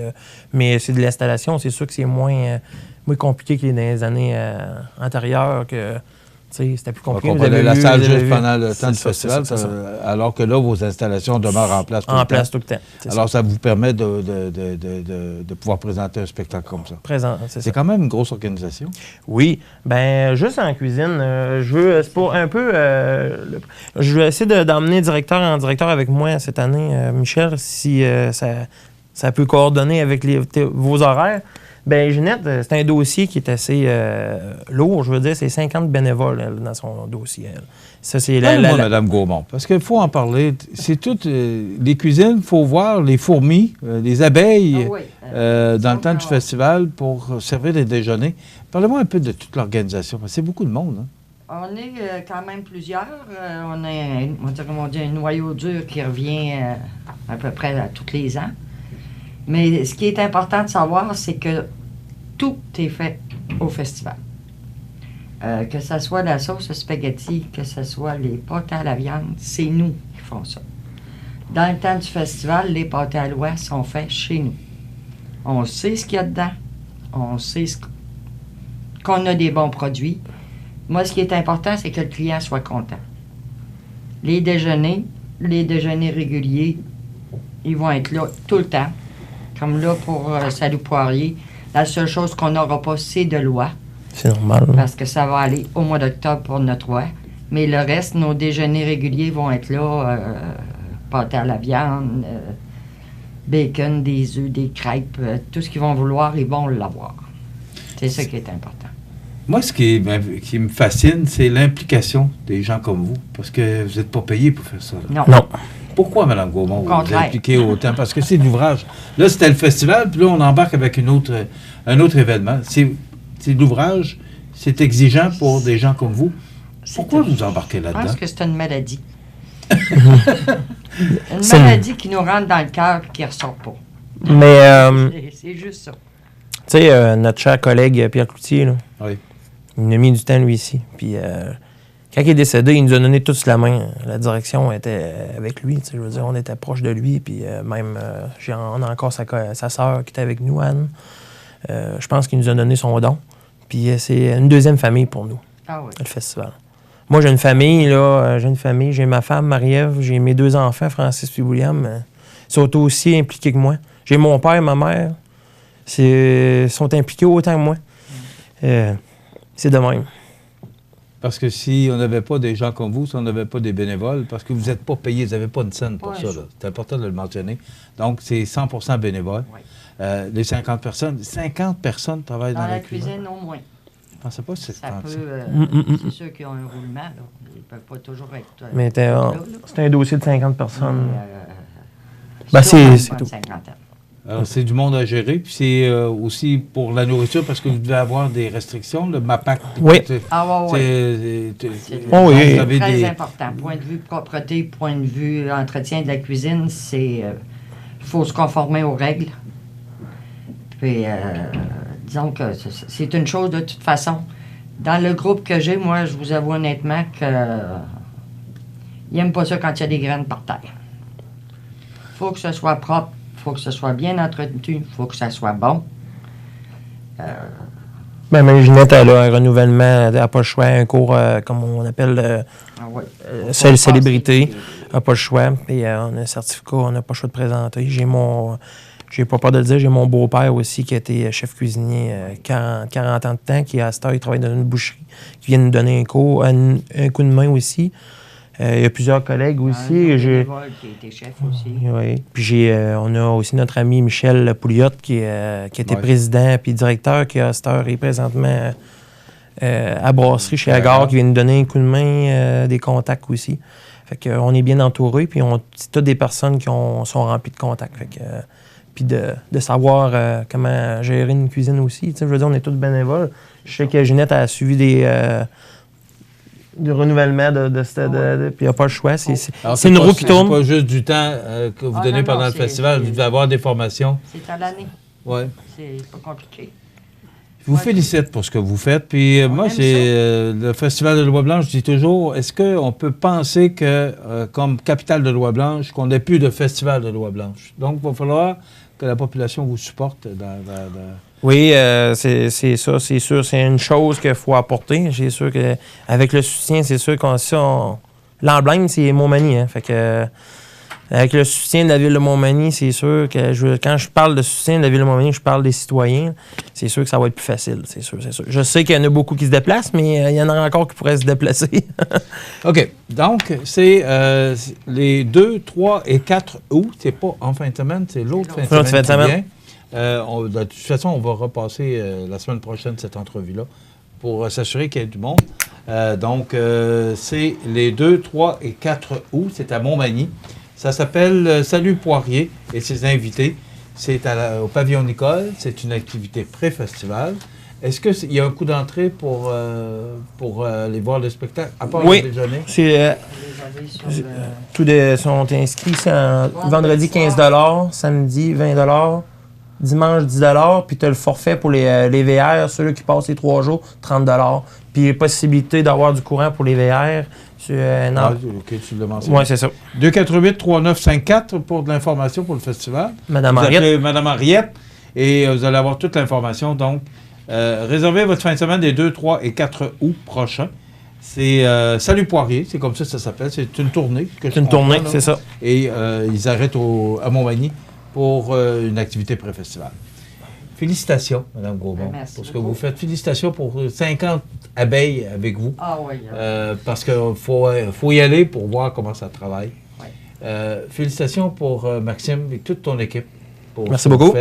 mais c'est de l'installation, c'est sûr que c'est moins compliqué que dans les années antérieures, que c'était plus compliqué. On allait la salle juste pendant le temps du festival, alors que là, vos installations demeurent en place tout le temps. Alors, ça vous permet de pouvoir présenter un spectacle comme ça. C'est quand même une grosse organisation. Oui. Ben juste en cuisine, je vais essayer d'emmener directeur en directeur avec moi cette année, Michel, si ça peut coordonner avec vos horaires. Bien, Ginette, c'est un dossier qui est assez lourd. Je veux dire, c'est 50 bénévoles dans son dossier. Ça, c'est Mme Gaumont, parce qu'il faut en parler. C'est toutes les cuisines, il faut voir les fourmis, les abeilles dans le temps du festival pour servir des déjeuners. Parlez-moi un peu de toute l'organisation, parce que c'est beaucoup de monde. Hein? On est quand même plusieurs. On a un noyau dur qui revient à peu près à tous les ans. Mais ce qui est important de savoir, c'est que tout est fait au festival. Que ce soit la sauce spaghetti, que ce soit les pâtes à la viande, c'est nous qui font ça. Dans le temps du festival, les pâtes à l'ouest sont faits chez nous. On sait ce qu'il y a dedans. On sait qu'on a des bons produits. Moi, ce qui est important, c'est que le client soit content. Les déjeuners réguliers, ils vont être là tout le temps. Comme là, pour Salut Poirier, la seule chose qu'on n'aura pas, c'est de l'oie. C'est normal. Parce que ça va aller au mois d'octobre pour notre oie. Mais le reste, nos déjeuners réguliers vont être là. Pâté à la viande, bacon, des œufs, des crêpes. Tout ce qu'ils vont vouloir, ils vont l'avoir. C'est ça qui est important. Moi, ce qui me fascine, c'est l'implication des gens comme vous. Parce que vous n'êtes pas payé pour faire ça. Non. Pourquoi, Mme Gaumont, vous vous impliquez autant? Parce que c'est de l'ouvrage. Là, c'était le festival, puis là, on embarque avec un autre événement. C'est de l'ouvrage, c'est exigeant pour des gens comme vous? Pourquoi vous embarquez Je là-dedans? pense que c'est une maladie. Une maladie qui nous rentre dans le cœur et qui ne ressort pas. Mais, C'est juste ça. tu sais, notre cher collègue Pierre Cloutier, là, Oui. il a mis du temps, lui, ici. Puis, quand il est décédé, il nous a donné tous la main. La direction était avec lui. Je veux dire, on était proche de lui. Puis, même, on a encore sa sœur qui était avec nous, Anne. Je pense qu'il nous a donné son don. Puis, c'est une deuxième famille pour nous, le festival. Moi, j'ai une famille, là. J'ai ma femme, Marie-Ève. J'ai mes 2 enfants, Francis et William. Ils sont aussi impliqués que moi. J'ai mon père et ma mère. Sont impliqués autant que moi. C'est de même. Parce que si on n'avait pas des gens comme vous, si on n'avait pas des bénévoles, parce que vous n'êtes pas payés, vous n'avez pas une scène pour ça. C'est important de le mentionner. Donc, c'est 100% bénévole. Les 50 personnes travaillent dans la cuisine au moins. Je ne pensais pas que c'était Ça peut... c'est sûr qu'ils ont un roulement. Là. Ils ne peuvent pas toujours être... Mais c'est un dossier de 50 personnes. C'est tout. Alors, c'est du monde à gérer. Puis c'est aussi pour la nourriture, parce que vous devez avoir des restrictions. Le MAPAC. Oui. C'est très important. Point de vue propreté, point de vue entretien de la cuisine, c'est... Il faut se conformer aux règles. Puis, disons que c'est une chose de toute façon. Dans le groupe que j'ai, moi, je vous avoue honnêtement que... ils n'aiment pas ça quand il y a des graines par terre. Il faut que ce soit propre. Il faut que ce soit bien entretenu, il faut que ça soit bon. Même Ginette, elle a un renouvellement, elle n'a pas le choix, un cours, comme on appelle, seule célébrité, elle n'a pas le choix. Et on a un certificat, on n'a pas le choix de présenter. J'ai pas peur de le dire, j'ai mon beau-père aussi qui a été chef cuisinier 40 ans de temps, qui à cette heure, il travaille dans une boucherie, qui vient nous donner un coup de main aussi. Il y a plusieurs collègues aussi. Un bénévole qui a été chef aussi. Oui. Puis on a aussi notre ami Michel Pouliot qui était président puis directeur, qui à cette heure est présentement à Brasserie chez Agar, qui vient nous donner un coup de main, des contacts aussi. Fait qu'on est bien entourés, puis c'est toutes des personnes qui sont remplies de contacts. Fait que, puis de savoir comment gérer une cuisine aussi. Tu sais, je veux dire, on est tous bénévoles. Je sais que Ginette a suivi du renouvellement puis il n'y a pas le choix. C'est une roue qui tourne. C'est pas juste du temps que vous donnez pendant le festival. Vous devez avoir des formations. C'est à l'année. Oui. C'est pas compliqué. Je vous félicite pour ce que vous faites. Puis moi, c'est le Festival de Loi-Blanche, je dis toujours, est-ce qu'on peut penser que, comme capitale de Loi-Blanche, qu'on n'ait plus de Festival de Loi-Blanche? Donc, il va falloir que la population vous supporte Oui, c'est ça, c'est sûr. C'est une chose qu'il faut apporter. C'est sûr qu'avec le soutien, c'est sûr l'emblème, c'est Montmagny. Hein, fait que, avec le soutien de la Ville de Montmagny, c'est sûr que quand je parle de soutien de la Ville de Montmagny, je parle des citoyens. C'est sûr que ça va être plus facile, c'est sûr. Je sais qu'il y en a beaucoup qui se déplacent, mais il y en a encore qui pourraient se déplacer. OK. Donc, c'est les 2, 3 et 4 août. C'est pas en fin de semaine, c'est l'autre fin de semaine qui vient. De toute façon, on va repasser la semaine prochaine cette entrevue-là pour s'assurer qu'il y ait du monde. Donc, c'est les 2, 3 et 4 août. C'est à Montmagny. Ça s'appelle Salut Poirier et ses invités. C'est au Pavillon Nicole. C'est une activité pré-festival. Est-ce qu'il y a un coût d'entrée pour aller voir le spectacle, à part le déjeuner? Tous sont inscrits. C'est vendredi 15 $, samedi 20 $, dimanche 10 $, puis tu as le forfait pour les VR, ceux-là qui passent les 3 jours, 30 $. Puis possibilité d'avoir du courant pour les VR. OK, tu l'as mentionné. Oui, c'est ça. 248-3954 pour de l'information pour le festival. Madame Henriette. Madame Henriette. Et vous allez avoir toute l'information. Donc, réservez votre fin de semaine des 2, 3 et 4 août prochains. C'est Salut Poirier, c'est comme ça que ça s'appelle. C'est une tournée. C'est une tournée, c'est ça. Et ils arrêtent à Montmagny pour une activité pré-festival. Félicitations, Mme Gaumont, pour ce que vous faites. Félicitations pour 50 abeilles avec vous. Ah oui. Parce qu'il faut y aller pour voir comment ça travaille. Oui. Félicitations pour Maxime et toute ton équipe. Merci beaucoup.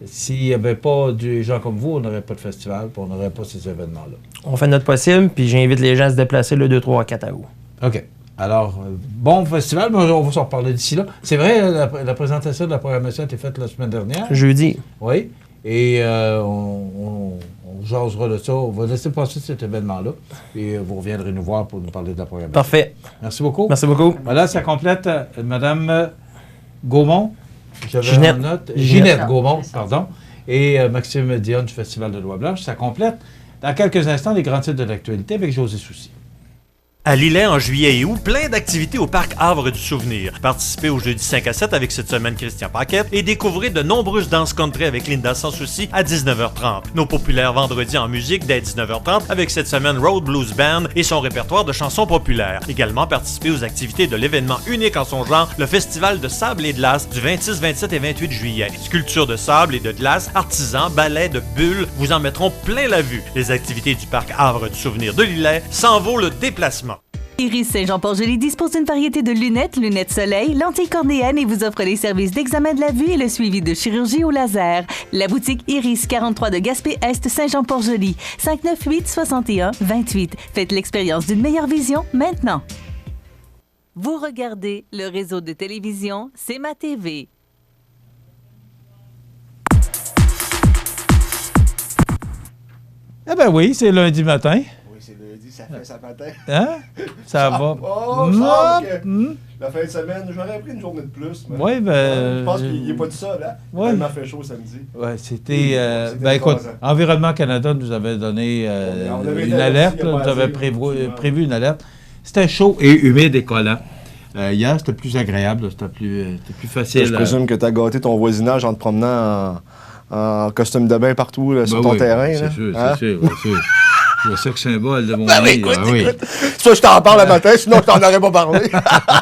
S'il n'y avait pas des gens comme vous, on n'aurait pas de festival, puis on n'aurait pas ces événements-là. On fait notre possible, puis j'invite les gens à se déplacer le 2, 3, 4 août. OK. Alors, bon festival, mais on va s'en reparler d'ici là. C'est vrai, la présentation de la programmation a été faite la semaine dernière. Jeudi. Oui. Et on jasera de ça. On va laisser passer cet événement-là et vous reviendrez nous voir pour nous parler de la programmation. Parfait. Merci beaucoup. Merci beaucoup. Voilà, ça complète Mme Gaumont. J'avais Ginette. en note. Ginette Gaumont, pardon. Et Maxime Dion du Festival de Loi-Blanche. Ça complète dans quelques instants les grands titres de l'actualité avec José Soucy. À Lillet, en juillet et août, plein d'activités au Parc Havre du Souvenir. Participez au jeudi 5 à 7 avec cette semaine Christian Paquette et découvrez de nombreuses danses country avec Linda Sans Souci à 19h30. Nos populaires vendredis en musique dès 19h30 avec cette semaine Road Blues Band et son répertoire de chansons populaires. Également, participez aux activités de l'événement unique en son genre, le Festival de sable et de glace du 26, 27 et 28 juillet. Sculptures de sable et de glace, artisans, ballets de bulles vous en mettront plein la vue. Les activités du Parc Havre du Souvenir de Lillet s'en vaut le déplacement. Iris Saint-Jean-Port-Joli dispose d'une variété de lunettes, lunettes soleil, lentilles cornéennes et vous offre les services d'examen de la vue et le suivi de chirurgie au laser. La boutique Iris 43 de Gaspé-Est, Saint-Jean-Port-Joli. 598-61-28. Faites l'expérience d'une meilleure vision maintenant. Vous regardez le réseau de télévision C'est ma TV. Eh bien oui, c'est lundi matin. C'est lundi, ça fait ça matin. Hein? Ça va. Oh, la fin de semaine, j'aurais pris une journée de plus. Oui, ben. Je pense qu'il n'est pas tout seul, hein? Ouais. Il m'a fait chaud samedi. Oui, c'était. Ben écoute, Environnement Canada nous avait donné une alerte, là, nous avait prévu une alerte. C'était chaud et humide et collant. Hier, c'était plus agréable, c'était plus facile. Je présume que tu as gâté ton voisinage en te promenant en costume de bain partout là, sur ton terrain. C'est là. sûr, Hein? c'est sûr. C'est le sexe symbole de mon Ben oui, ami. écoute, Ah oui. écoute. Ça, je t'en parle le matin, sinon je t'en aurais pas parlé.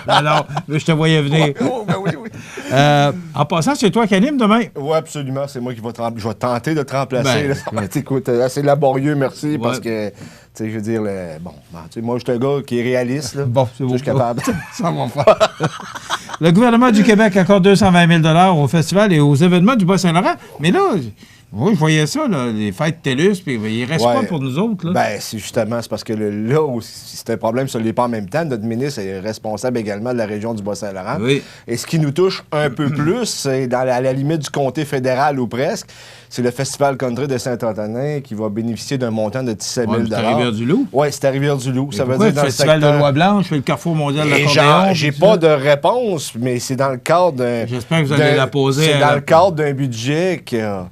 Alors, je te voyais venir. Oh, ben oui, oui. En passant, c'est toi qui anime demain. Oui, absolument. C'est moi qui vais je vais tenter de te remplacer. Ben, là. Ça va être, écoute, assez laborieux, merci, parce que, tu sais, je veux dire, moi, je suis un gars qui est réaliste. Là. Bon, c'est bon. Je suis capable. Ça va faire. Le gouvernement du Québec accorde 220 000 au festival et aux événements du Bas-Saint-Laurent. Mais là, oui, je voyais ça, là, les fêtes TELUS, puis il reste pas pour nous autres. Là. Ben, c'est justement, c'est parce que là où c'est un problème, ça ne l'est pas en même temps. Notre ministre est responsable également de la région du Bas-Saint-Laurent. Oui. Et ce qui nous touche un peu plus, c'est à la limite du comté fédéral ou presque, c'est le Festival country de Saint-Antonin qui va bénéficier d'un montant de 17 000 c'est à Rivière-du-Loup? Oui, c'est à Rivière-du-Loup. Ça veut dire le dans Festival le secteur... de Loi-Blanche, le Carrefour mondial de l'accordéon. J'ai pas de réponse, mais c'est dans le cadre d'un... J'espère que vous allez la poser. C'est dans le cadre d'un budget qui a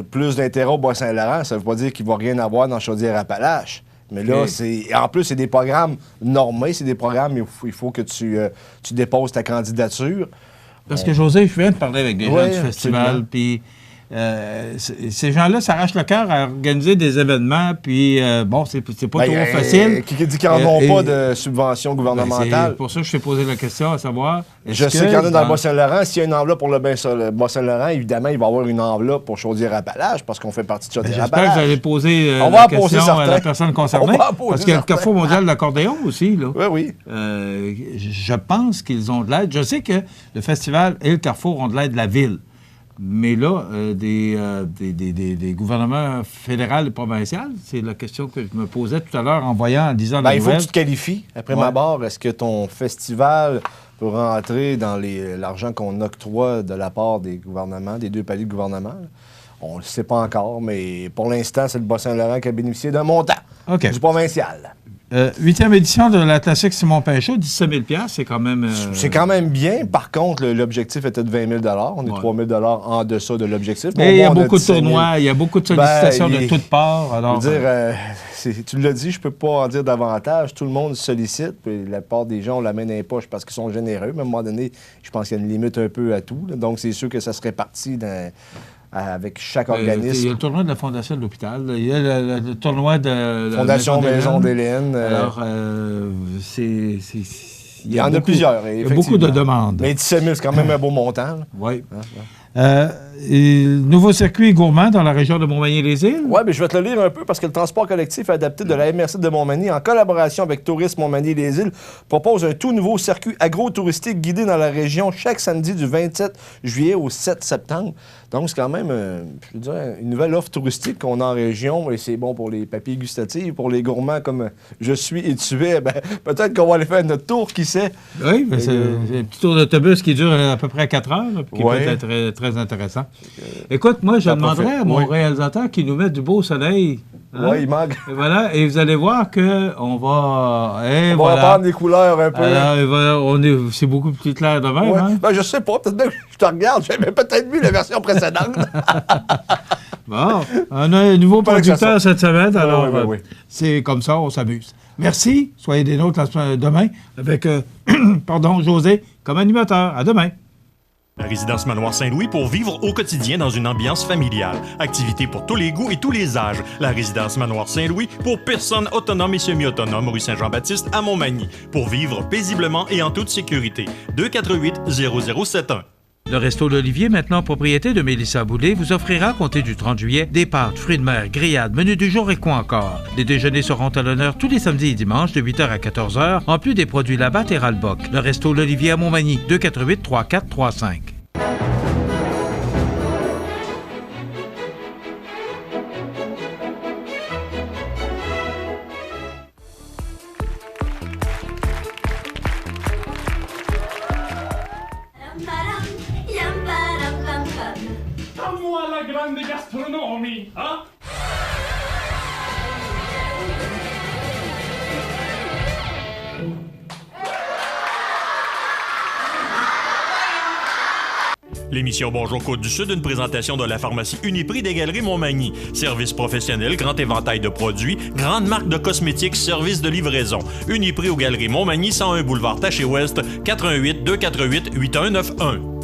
plus d'intérêt au Bas-Saint-Laurent. Ça veut pas dire qu'il va rien avoir dans Chaudière-Appalaches. Mais là, en plus, c'est des programmes normés. C'est des programmes où il faut que tu déposes ta candidature. Parce que José, je viens de parler avec des gens du festival, absolument. puis ces gens-là s'arrachent le cœur à organiser des événements, puis bon, c'est pas toujours facile. Qui dit qu'ils n'en ont pas de subvention gouvernementale? C'est pour ça que je t'ai posé la question, à savoir... Je sais qu'il y en a dans le Bas-Saint-Laurent. S'il y a une enveloppe pour le Bas-Saint-Laurent, évidemment, il va y avoir une enveloppe pour Chaudière-Appalaches, parce qu'on fait partie de Chaudière-Appalaches. J'espère que vous allez poser la question à la personne concernée. Parce qu'il y a le Carrefour mondial de l'accordéon aussi. Là. Oui. Je pense qu'ils ont de l'aide. Je sais que le festival et le Carrefour ont de l'aide de la ville. Mais là, des gouvernements fédéral et provincial, c'est la question que je me posais tout à l'heure en lisant la il faut nouvelle. que tu te qualifies. Après ma barre, est-ce que ton festival peut rentrer dans l'argent qu'on octroie de la part des gouvernements, des deux paliers de gouvernement? On ne le sait pas encore, mais pour l'instant, c'est le Bas-Saint-Laurent qui a bénéficié d'un montant du provincial. 8e édition de la classique Simon Pinchot, 17 000 $, c'est quand même... C'est quand même bien. Par contre, l'objectif était de 20 000 $. On est 3 000 $ en deçà de l'objectif. Mais il y a beaucoup de tournois, il y a beaucoup de sollicitations de toutes parts. Alors, je veux dire, tu l'as dit, je peux pas en dire davantage. Tout le monde sollicite, puis la plupart des gens ont la main dans les poches parce qu'ils sont généreux. Mais à un moment donné, je pense qu'il y a une limite un peu à tout. Là. Donc, c'est sûr que ça se répartit avec chaque organisme. Il y a le tournoi de la Fondation de l'Hôpital. Il y a le tournoi de la Fondation Maison d'Hélène. Alors, il y en a plusieurs. Il y a beaucoup de demandes. Mais 17 000, c'est quand même un beau montant. Oui. Nouveau circuit gourmand dans la région de Montmagny-les-Îles. Oui, mais je vais te le lire un peu parce que le transport collectif adapté de la MRC de Montmagny, en collaboration avec Tourisme Montmagny-les-Îles, propose un tout nouveau circuit agro-touristique guidé dans la région chaque samedi du 27 juillet au 7 septembre. Donc, c'est quand même je veux dire, une nouvelle offre touristique qu'on a en région et c'est bon pour les papilles gustatives, pour les gourmands comme je suis et tu es. Ben, peut-être qu'on va aller faire notre tour, qui sait. Oui, c'est un petit tour d'autobus qui dure à peu près 4 heures, là, qui peut être très, très intéressant. Écoute, moi, je Ça demanderais profite. à mon Oui. réalisateur qu'il nous mette du beau soleil. Hein? Oui, il manque. Et voilà, et vous allez voir qu'on va... Et On voilà. va prendre des couleurs un peu. Alors, et voilà, c'est beaucoup plus clair de même. Ouais. Hein? Ben, je sais pas, peut-être même que je te regarde, j'avais peut-être vu la version précédente. Bon, on a un nouveau Fallait que ça producteur sorte. cette semaine, alors oui. c'est comme ça, on s'amuse. Merci, soyez des nôtres demain avec, José comme animateur. À demain. La résidence Manoir Saint-Louis pour vivre au quotidien dans une ambiance familiale. Activités pour tous les goûts et tous les âges. La résidence Manoir Saint-Louis pour personnes autonomes et semi-autonomes, rue Saint-Jean-Baptiste à Montmagny. Pour vivre paisiblement et en toute sécurité. 248-0071. Le Resto L'Olivier, maintenant propriété de Mélissa Boulay, vous offrira, compté du 30 juillet, des pâtes, fruits de mer, grillades, menu du jour et quoi encore. Les déjeuners seront à l'honneur tous les samedis et dimanches de 8h à 14h, en plus des produits Labatt et Ralbock. Le Resto L'Olivier à Montmagny, 248-3435. Moi la grande gastronomie, hein? L'émission Bonjour Côte-du-Sud, une présentation de la pharmacie Uniprix des Galeries Montmagny. Service professionnel, grand éventail de produits, grande marque de cosmétiques, service de livraison. Uniprix aux Galeries Montmagny, 101 boulevard Taché-Ouest, 418-248-8191.